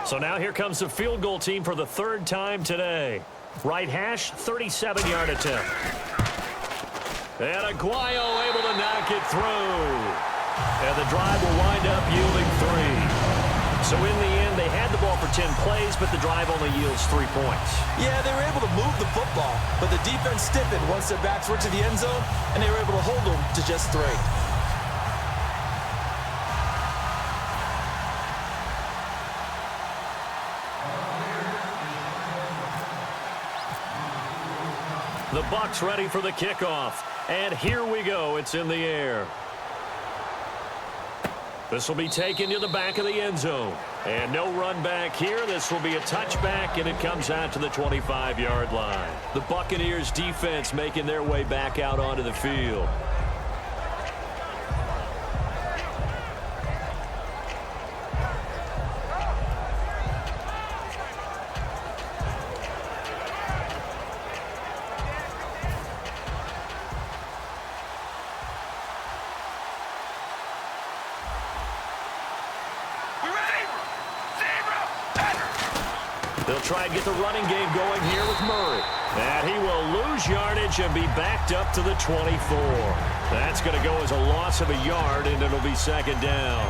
So now here comes the field goal team for the 3rd time today. Right hash, 37-yard attempt. And Aguayo able to knock it through. And the drive will wind up yielding 3. So in the end, they had the ball for 10 plays, but the drive only yields 3 points. Yeah, they were able to move the football, but the defense stiffened once their backs were to the end zone, and they were able to hold them to just 3. The Bucs ready for the kickoff. And here we go. It's in the air. This will be taken to the back of the end zone. And no run back here. This will be a touchback, and it comes out to the 25-yard line. The Buccaneers defense making their way back out onto the field. They'll try and get the running game going here with Murray. And he will lose yardage and be backed up to the 24. That's going to go as a loss of a yard, and it'll be second down.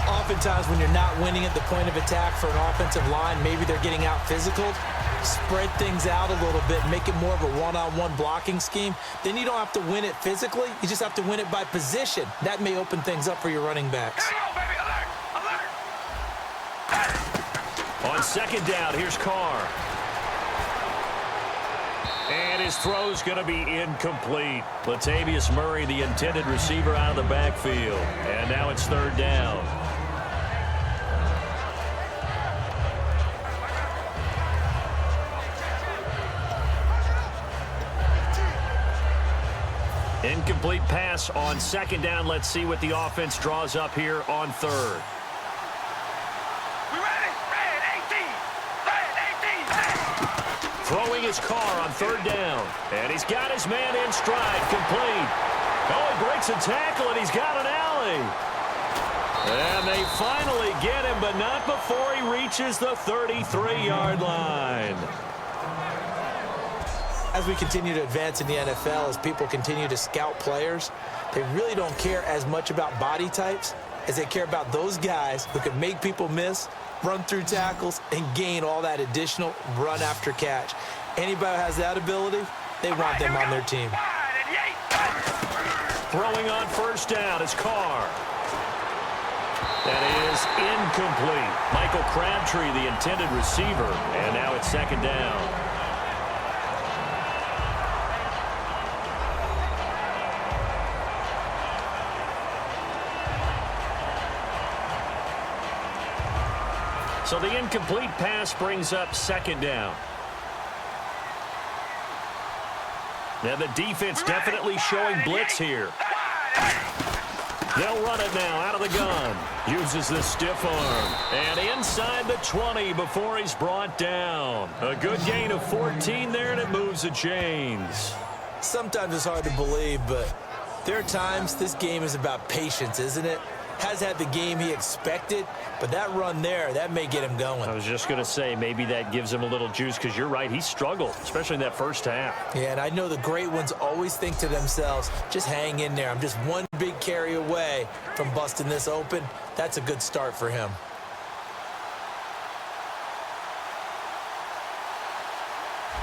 Oftentimes when you're not winning at the point of attack for an offensive line, maybe they're getting out physical. Spread things out a little bit, make it more of a one-on-one blocking scheme. Then you don't have to win it physically. You just have to win it by position. That may open things up for your running backs. On second down, here's Carr. And his throw's going to be incomplete. Latavius Murray, the intended receiver, out of the backfield. And now it's third down. Incomplete pass on second down. Let's see what the offense draws up here on third. is Carr on third down. And he's got his man in stride, complete. Oh, he breaks a tackle, and he's got an alley. And they finally get him, but not before he reaches the 33-yard line. As we continue to advance in the NFL, as people continue to scout players, they really don't care as much about body types as they care about those guys who can make people miss, run through tackles, and gain all that additional run after catch. Anybody who has that ability, they want them on their team. Throwing on first down is Carr. That is incomplete. Michael Crabtree, the intended receiver, and now it's second down. So the incomplete pass brings up second down. Now the defense definitely showing blitz here. They'll run it now out of the gun. Uses the stiff arm. And inside the 20 before he's brought down. A good gain of 14 there, and it moves the chains. Sometimes it's hard to believe, but there are times this game is about patience, isn't it? Has had the game he expected, but that run there, that may get him going. I was just going to say, maybe that gives him a little juice, because you're right, he struggled, especially in that first half. Yeah, and I know the great ones always think to themselves, just hang in there. I'm just one big carry away from busting this open. That's a good start for him.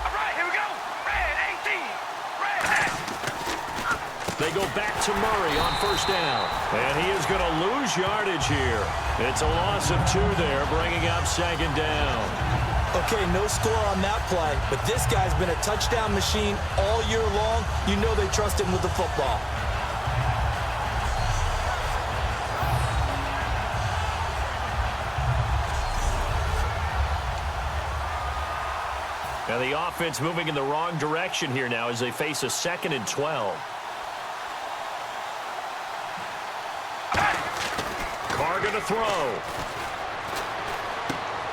All right, here we go. Red 18. Red. They go back to Murray on first down. And he is going to lose yardage here. It's a loss of 2 there, bringing up second down. Okay, no score on that play, but this guy's been a touchdown machine all year long. You know they trust him with the football. Now the offense moving in the wrong direction here now as they face a 2nd and 12. Carr going to throw.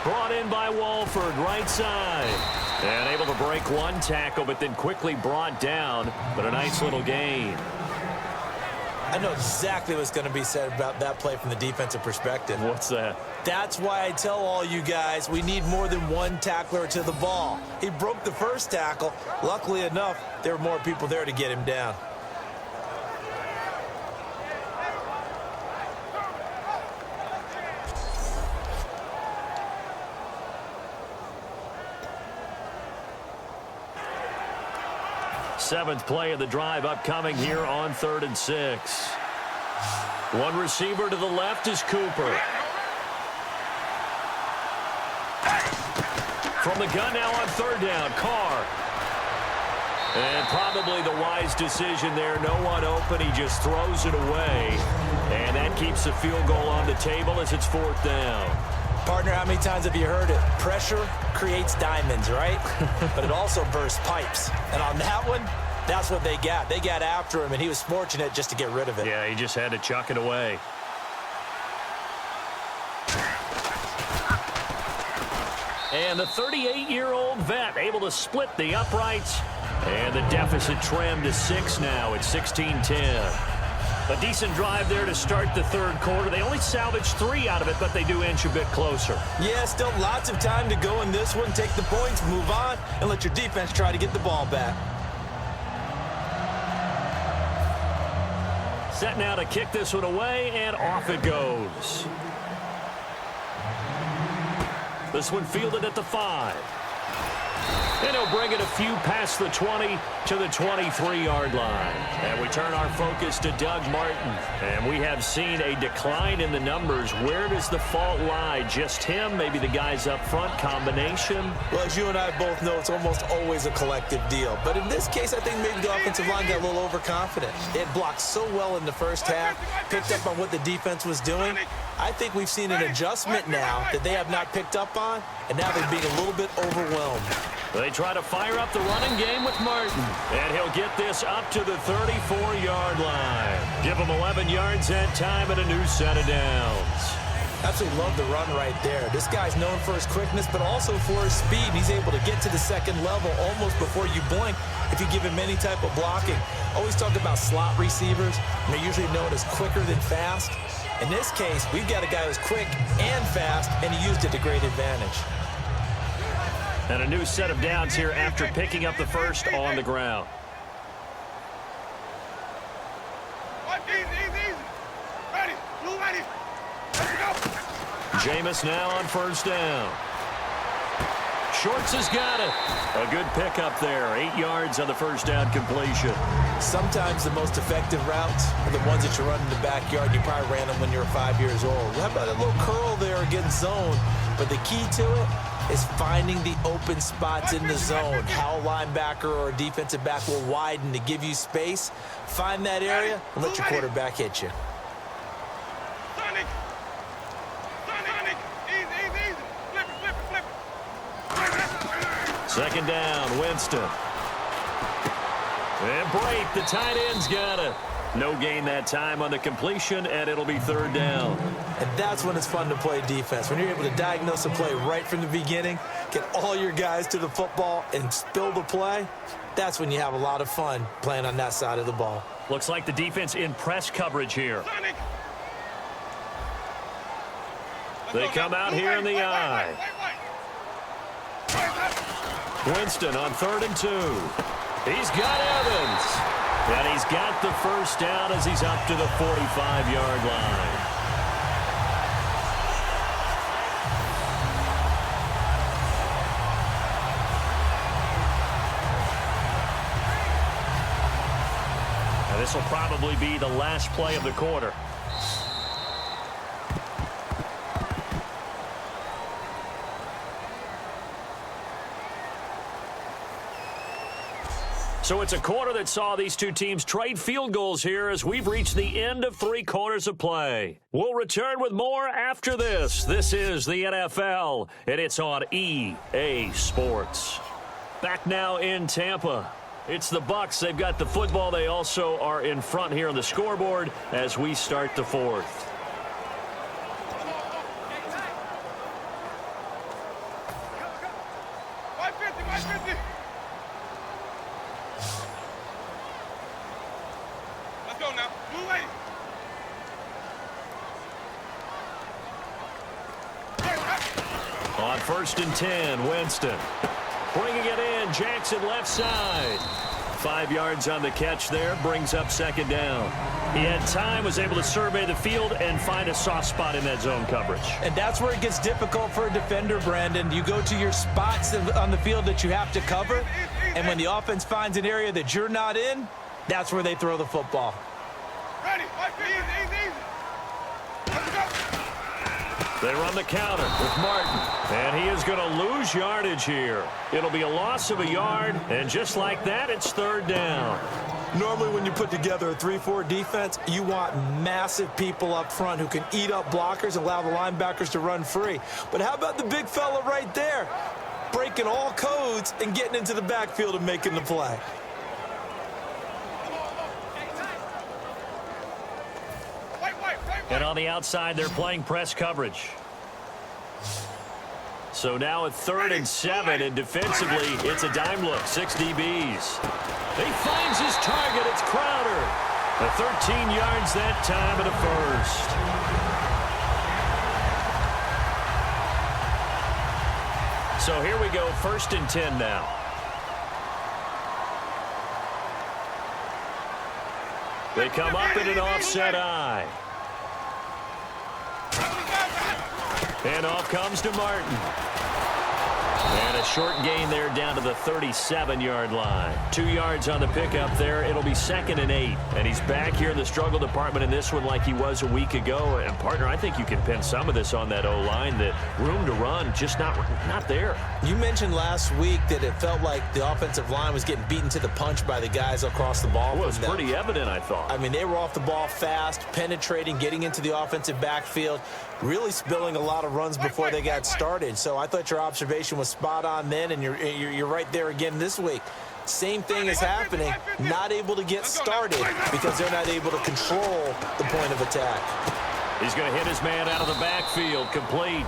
Brought in by Walford, right side. And able to break one tackle, but then quickly brought down. But a nice little gain. I know exactly what's going to be said about that play from the defensive perspective. What's that? That's why I tell all you guys we need more than one tackler to the ball. He broke the first tackle. Luckily enough, there were more people there to get him down. Seventh play of the drive upcoming here on 3rd and 6. One receiver to the left is Cooper. From the gun now on 3rd down, Carr. And probably the wise decision there. No one open. He just throws it away. And that keeps the field goal on the table as it's 4th down. Partner, how many times have you heard it? Pressure creates diamonds, right? But it also bursts pipes. And on that one, that's what they got. They got after him, and he was fortunate just to get rid of it. Yeah, he just had to chuck it away. And the 38-year-old vet able to split the uprights. And the deficit trimmed to 6 now. It's 16-10. A decent drive there to start the 3rd quarter. They only salvaged 3 out of it, but they do inch a bit closer. Yeah, still lots of time to go in this one. Take the points, move on, and let your defense try to get the ball back. Set now to kick this one away, and off it goes. This one fielded at the 5. And he'll bring it a few past the 20 to the 23-yard line. And we turn our focus to Doug Martin. And we have seen a decline in the numbers. Where does the fault lie? Just him? Maybe the guys up front? Combination? Well, as you and I both know, it's almost always a collective deal. But in this case, I think maybe the offensive line got a little overconfident. It blocked so well in the first half, picked up on what the defense was doing. I think we've seen an adjustment now that they have not picked up on, and now they're being a little bit overwhelmed. They try to fire up the running game with Martin. And he'll get this up to the 34-yard line. Give him 11 yards that time and a new set of downs. Absolutely love the run right there. This guy's known for his quickness, but also for his speed. He's able to get to the second level almost before you blink if you give him any type of blocking. Always talk about slot receivers, and they're usually known as quicker than fast. In this case, we've got a guy who's quick and fast, and he used it to great advantage. And a new set of downs here after picking up the first on the ground. Jameis now on first down. Schwartz has got it. A good pickup there. 8 yards on the first down completion. Sometimes the most effective routes are the ones that you run in the backyard. You probably ran them when you were 5 years old. How about a little curl there against zone? But the key to it is finding the open spots in the zone. How a linebacker or a defensive back will widen to give you space. Find that area and let your quarterback hit you. Second down, Winston. And Brate, the tight end's got it. No gain that time on the completion, and it'll be third down. And that's when it's fun to play defense. When you're able to diagnose a play right from the beginning, get all your guys to the football, and spill the play, that's when you have a lot of fun playing on that side of the ball. Looks like the defense in press coverage here. They come out here in the eye. Winston on 3rd and 2. He's got Evans. And he's got the first down as he's up to the 45-yard line. And this will probably be the last play of the quarter. So it's a quarter that saw these two teams trade field goals here as we've reached the end of 3 quarters of play. We'll return with more after this. This is the NFL, and it's on EA Sports. Back now in Tampa. It's the Bucs. They've got the football. They also are in front here on the scoreboard as we start the 4th. On 1st and 10, Winston. Bringing it in, Jackson left side. 5 yards on the catch there, brings up second down. He had time, was able to survey the field and find a soft spot in that zone coverage. And that's where it gets difficult for a defender, Brandon. You go to your spots on the field that you have to cover, and when the offense finds an area that you're not in, that's where they throw the football. Ready, They run the counter with Martin, and he is going to lose yardage here. It'll be a loss of a yard, and just like that, it's third down. Normally when you put together a 3-4 defense, you want massive people up front who can eat up blockers and allow the linebackers to run free. But how about the big fella right there? Breaking all codes and getting into the backfield and making the play. And on the outside, they're playing press coverage. So now at 3rd and 7, and defensively, it's a dime look, 6 DBs. He finds his target, it's Crowder. The 13 yards that time of the first. So here we go, 1st and 10 now. They come up in an offset eye. And off comes to Martin. And a short gain there down to the 37-yard line. 2 yards on the pickup there. It'll be 2nd and 8. And he's back here in the struggle department in this one like he was a week ago. And, partner, I think you can pin some of this on that O-line. That room to run, just not there. You mentioned last week that it felt like the offensive line was getting beaten to the punch by the guys across the ball. Well, it was pretty evident, I thought. I mean, they were off the ball fast, penetrating, getting into the offensive backfield, really spilling a lot of runs before they got started. So I thought your observation was spot on then, and you're right there again this week. Same thing is happening, not able to get started because they're not able to control the point of attack. He's going to hit his man out of the backfield, complete.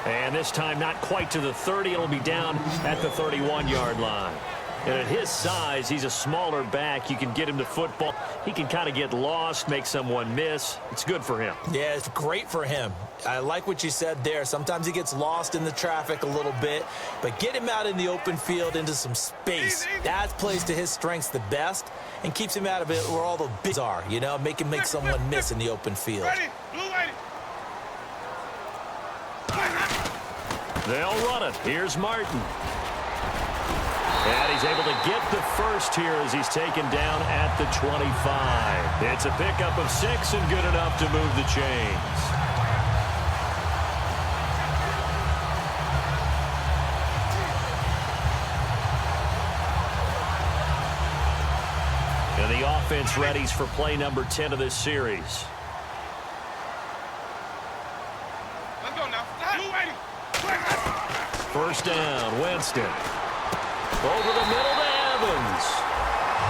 And this time not quite to the 30. It'll be down at the 31-yard line. And at his size, he's a smaller back. You can get him to football. He can kind of get lost, make someone miss. It's good for him. Yeah, it's great for him. I like what you said there. Sometimes he gets lost in the traffic a little bit, but get him out in the open field into some space. That plays to his strengths the best and keeps him out of it where all the bigs are, you know, make him make someone miss in the open field. They'll run it. Here's Martin. And he's able to get the first here as he's taken down at the 25. It's a pickup of 6 and good enough to move the chains. And the offense readies for play number 10 of this series. Let's go now. First down, Winston. Over the middle to Evans.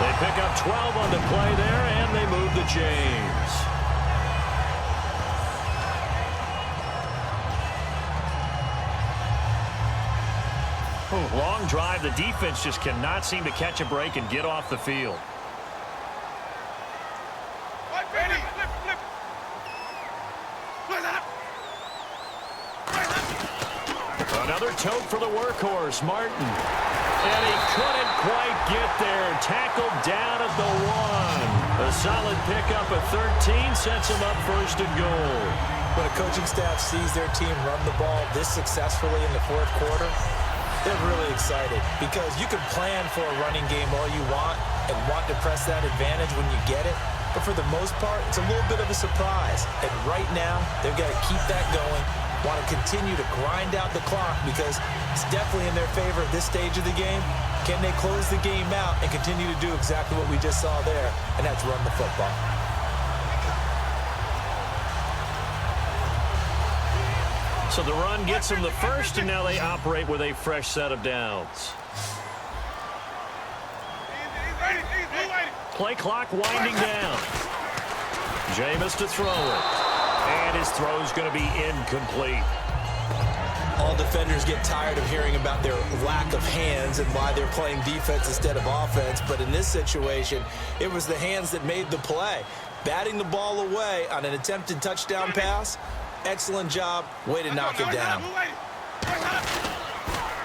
They pick up 12 on the play there, and they move the chains. Long drive. The defense just cannot seem to catch a break and get off the field. Another tote for the workhorse, Martin. And he couldn't quite get there. Tackled down at the 1. A solid pickup of 13 sets him up first and goal. When a coaching staff sees their team run the ball this successfully in the fourth quarter, they're really excited because you can plan for a running game all you want and want to press that advantage when you get it. But for the most part, it's a little bit of a surprise. And right now, they've got to keep that going. Want to continue to grind out the clock because it's definitely in their favor at this stage of the game. Can they close the game out and continue to do exactly what we just saw there, and that's run the football. So the run gets them the first, and now they operate with a fresh set of downs. Play clock winding down. Jameis to throw it. And his throw is going to be incomplete. All defenders get tired of hearing about their lack of hands and why they're playing defense instead of offense. But in this situation, it was the hands that made the play. Batting the ball away on an attempted touchdown pass. Excellent job. Way to knock it down.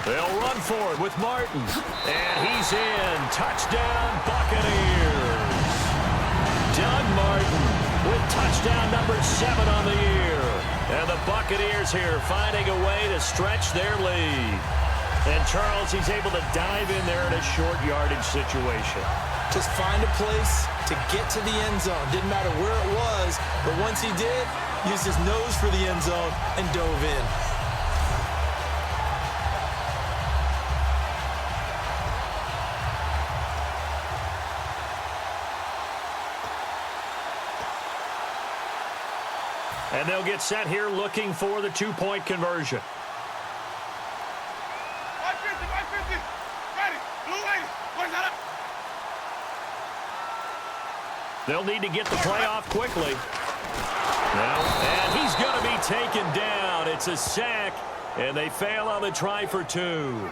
They'll run for it with Martin. And he's in. Touchdown, Buccaneers. Doug Martin with touchdown number 7 on the year. And the Buccaneers here finding a way to stretch their lead. And Charles, he's able to dive in there in a short yardage situation. Just find a place to get to the end zone. Didn't matter where it was, but once he did, used his nose for the end zone and dove in. And they'll get set here looking for the 2-point conversion. They'll need to get the play off quickly. Now, and he's going to be taken down. It's a sack, and they fail on the try for 2.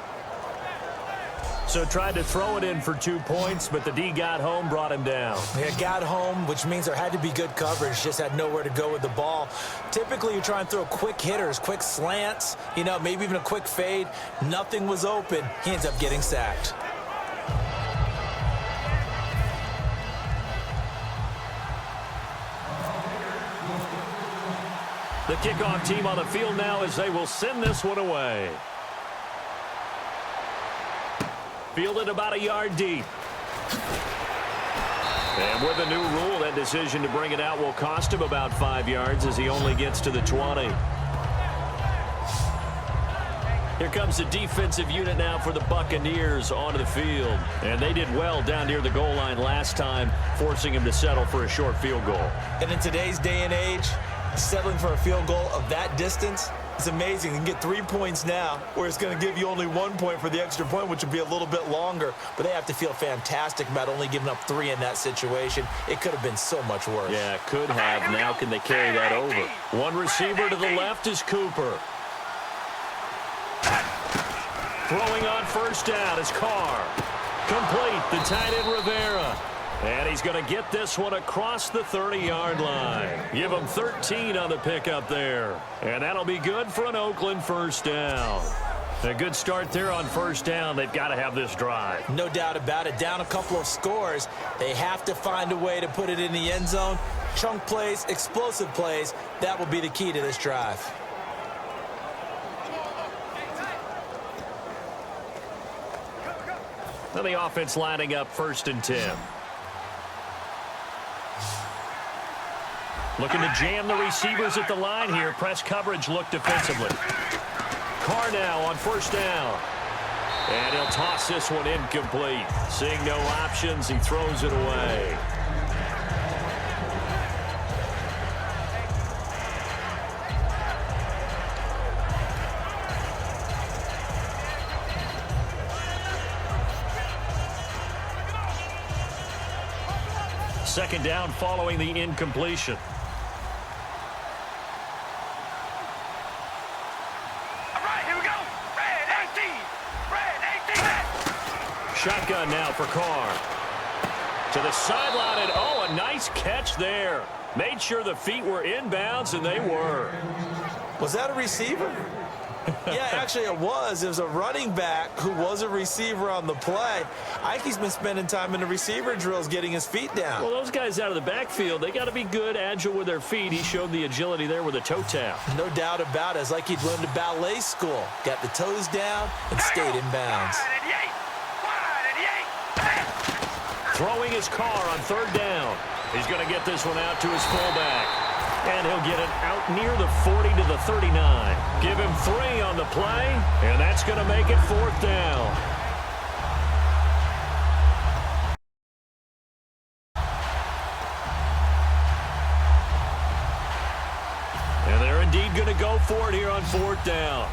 So tried to throw it in for 2 points, but the D got home, brought him down. Yeah, got home, which means there had to be good coverage. Just had nowhere to go with the ball. Typically, you try and throw quick hitters, quick slants, you know, maybe even a quick fade. Nothing was open. He ends up getting sacked. The kickoff team on the field now as they will send this one away. Fielded about a yard deep. And with a new rule, that decision to bring it out will cost him about 5 yards as he only gets to the 20. Here comes the defensive unit now for the Buccaneers onto the field. And they did well down near the goal line last time, forcing him to settle for a short field goal. And in today's day and age, settling for a field goal of that distance, It's amazing. You can get 3 points now, where it's going to give you only 1 point for the extra point, which would be a little bit longer. But they have to feel fantastic about only giving up 3 in that situation. It could have been so much worse. Yeah, could have. Now can they carry that over? One receiver to the left is Cooper. Throwing on first down is Carr. Complete, the tight end Rivera. And he's going to get this one across the 30-yard line. Give him 13 on the pickup there. And that'll be good for an Oakland first down. A good start there on first down. They've got to have this drive. No doubt about it. Down a couple of scores. They have to find a way to put it in the end zone. Chunk plays, explosive plays. That will be the key to this drive. Now the offense lining up 1st and 10. Looking to jam the receivers at the line here. Press coverage look defensively. Carr now on first down. And he'll toss this one incomplete. Seeing no options, he throws it away. Second down following the incompletion. Shotgun now for Carr. To the sideline, and oh, a nice catch there. Made sure the feet were inbounds, and they were. Was that a receiver? Yeah, actually it was. It was a running back who was a receiver on the play. Ike's been spending time in the receiver drills getting his feet down. Well, those guys out of the backfield, they got to be good, agile with their feet. He showed the agility there with a toe tap. No doubt about it. It's like he'd learned to ballet school. Got the toes down and stayed in bounds. Throwing his Carr on third down. He's going to get this one out to his fullback. And he'll get it out near the 40 to the 39. Give him 3 on the play, and that's going to make it 4th down. And they're indeed going to go for it here on 4th down.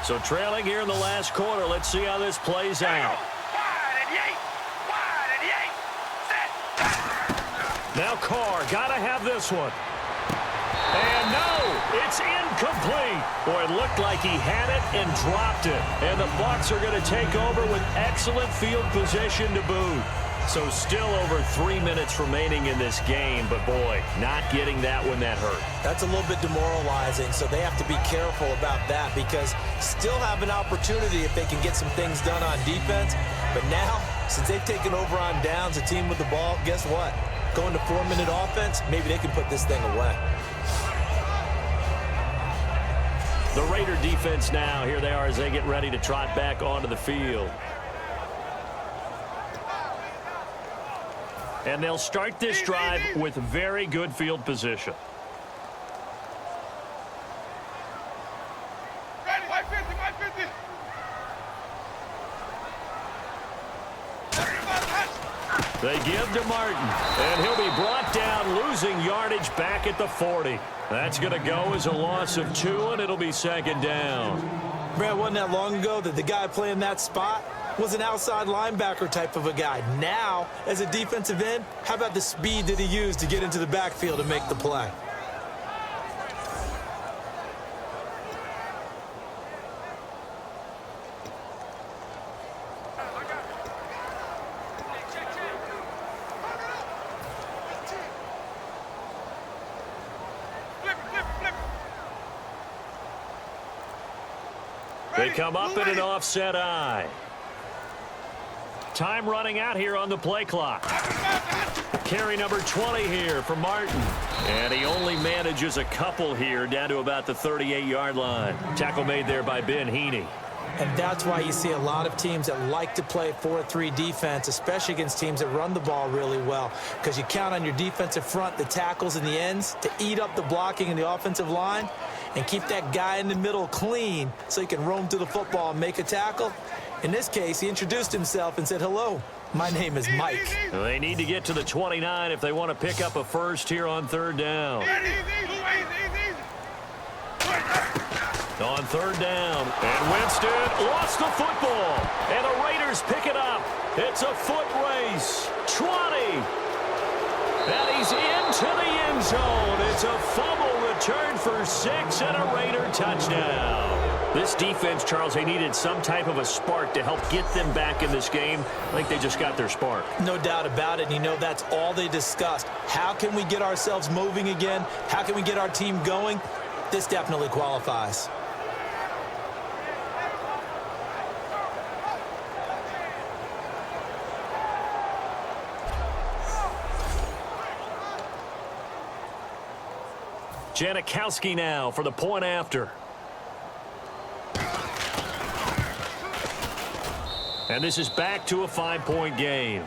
So trailing here in the last quarter, let's see how this plays out. Now Carr, got to have this one. And no, it's incomplete. Boy, it looked like he had it and dropped it. And the Bucs are going to take over with excellent field position to boot. So still over 3 minutes remaining in this game, but boy, not getting that one that hurt. That's a little bit demoralizing, so they have to be careful about that because still have an opportunity if they can get some things done on defense. But now, since they've taken over on downs, a team with the ball, guess what? Going to 4-minute offense, maybe they can put this thing away. The Raider defense now, here they are as they get ready to trot back onto the field. And they'll start this drive with very good field position. Ready, 550, 550. They give to Martin, and he'll be brought down, losing yardage back at the 40. That's going to go as a loss of 2, and it'll be 2nd down. Man, wasn't that long ago that the guy playing that spot was an outside linebacker type of a guy. Now, as a defensive end, how about the speed that he used to get into the backfield and make the play? They come up in an offset eye. Time running out here on the play clock. Carry number 20 here for Martin. And he only manages a couple here down to about the 38-yard line. Tackle made there by Ben Heaney. And that's why you see a lot of teams that like to play 4-3 defense, especially against teams that run the ball really well, because you count on your defensive front, the tackles and the ends, to eat up the blocking in the offensive line and keep that guy in the middle clean so he can roam to the football and make a tackle. In this case, he introduced himself and said, "Hello, my name is Mike." They need to get to the 29 if they want to pick up a first here on 3rd down. On third down, and Winston lost the football, and the Raiders pick it up. It's a foot race. 20. And he's into the end zone. It's a fumble return for 6 and a Raider touchdown. This defense, Charles, they needed some type of a spark to help get them back in this game. I think they just got their spark. No doubt about it. And you know, that's all they discussed. How can we get ourselves moving again? How can we get our team going? This definitely qualifies. Janikowski now for the point after. And this is back to a 5-point game.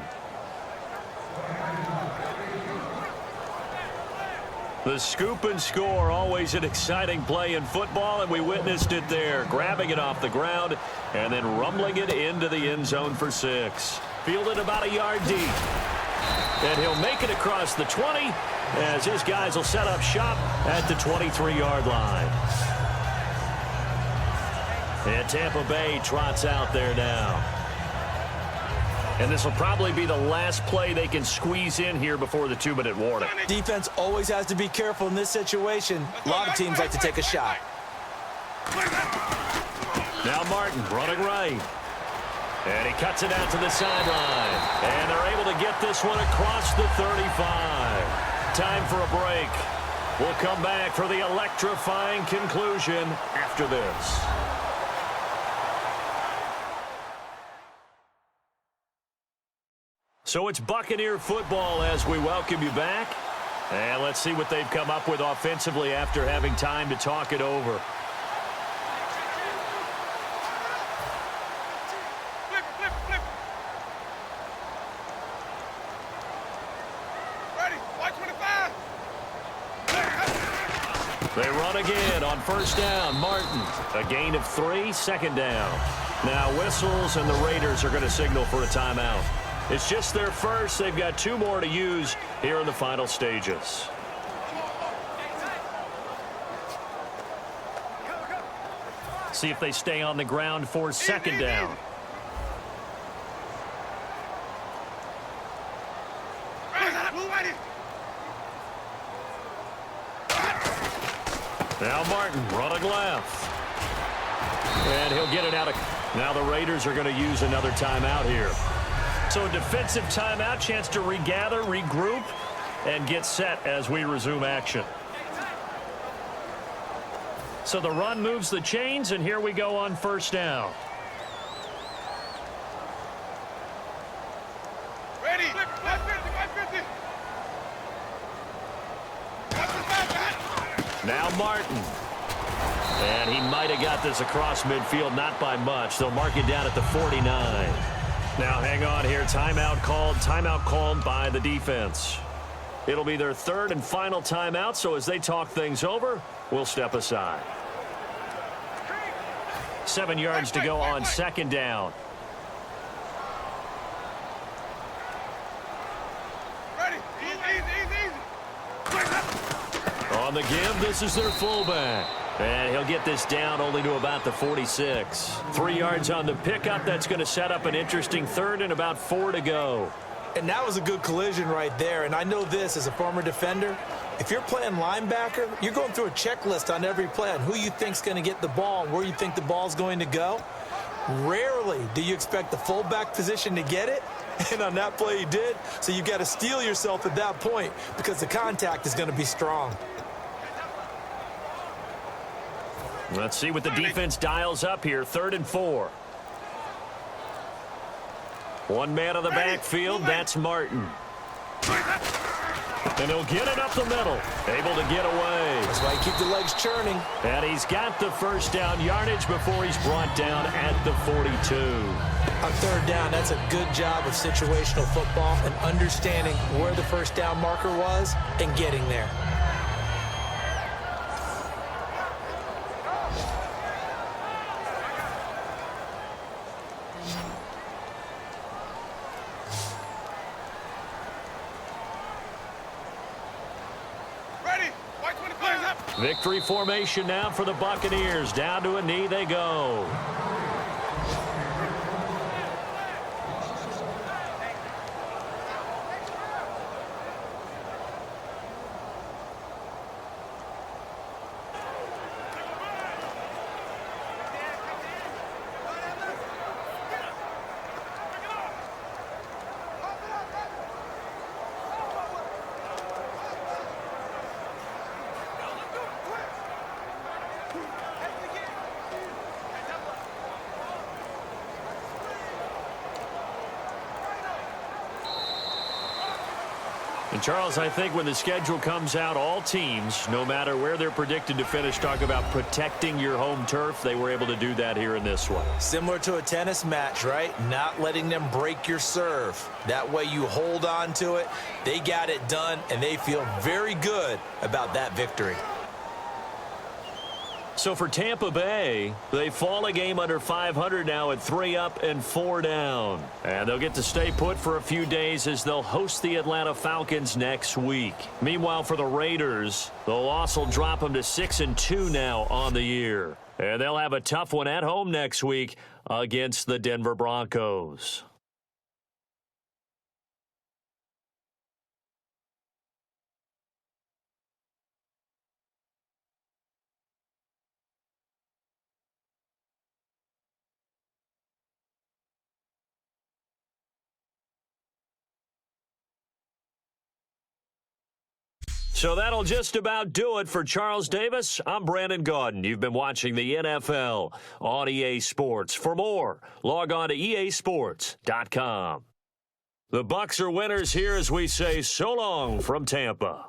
The scoop and score, always an exciting play in football, and we witnessed it there. Grabbing it off the ground and then rumbling it into the end zone for 6. Fielded about a yard deep. And he'll make it across the 20 as his guys will set up shop at the 23-yard line. And Tampa Bay trots out there now. And this will probably be the last play they can squeeze in here before the 2-minute warning. Defense always has to be careful in this situation. A lot of teams like to take a shot. Now Martin running right. And he cuts it out to the sideline. And they're able to get this one across the 35. Time for a break. We'll come back for the electrifying conclusion after this. So it's Buccaneer football as we welcome you back. And let's see what they've come up with offensively after having time to talk it over. Flip. Ready, Y25. They run again on first down. Martin, a gain of 3, second down. Now whistles, and the Raiders are going to signal for a timeout. It's just their first. They've got 2 more to use here in the final stages. See if they stay on the ground for second down. Now Martin running left. And he'll get it out of... Now the Raiders are going to use another timeout here. So a defensive timeout, chance to regather, regroup, and get set as we resume action. So the run moves the chains, and here we go on first down. Ready, flip, 150. Now Martin. And he might have got this across midfield, not by much. They'll mark it down at the 49. Now hang on here. Timeout called by the defense. It'll be their third and final timeout, so as they talk things over, we'll step aside. 7 yards to go on second down. Ready, easy. On the give, this is their fullback. And he'll get this down only to about the 46. 3 yards on the pickup. That's going to set up an interesting third and about 4 to go. And that was a good collision right there. And I know this as a former defender. If you're playing linebacker, you're going through a checklist on every play on who you think's going to get the ball and where you think the ball's going to go. Rarely do you expect the fullback position to get it. And on that play he did. So you've got to steel yourself at that point because the contact is going to be strong. Let's see what the defense dials up here. 3rd and 4. One man on the backfield. That's Martin. And he'll get it up the middle. Able to get away. That's why you keep the legs churning. And he's got the first down yardage before he's brought down at the 42. On third down, that's a good job of situational football and understanding where the first down marker was and getting there. Ready, Y25. Victory formation now for the Buccaneers. Down to a knee they go. And Charles, I think when the schedule comes out, all teams, no matter where they're predicted to finish, talk about protecting your home turf. They were able to do that here in this one. Similar to a tennis match, right? Not letting them break your serve. That way you hold on to it. They got it done, and they feel very good about that victory. So for Tampa Bay, they fall a game under 500 now at 3 up and 4 down. And they'll get to stay put for a few days as they'll host the Atlanta Falcons next week. Meanwhile, for the Raiders, the loss will drop them to 6-2 now on the year. And they'll have a tough one at home next week against the Denver Broncos. So that'll just about do it for Charles Davis. I'm Brandon Gaudin. You've been watching the NFL on EA Sports. For more, log on to easports.com. The Bucs are winners here as we say so long from Tampa.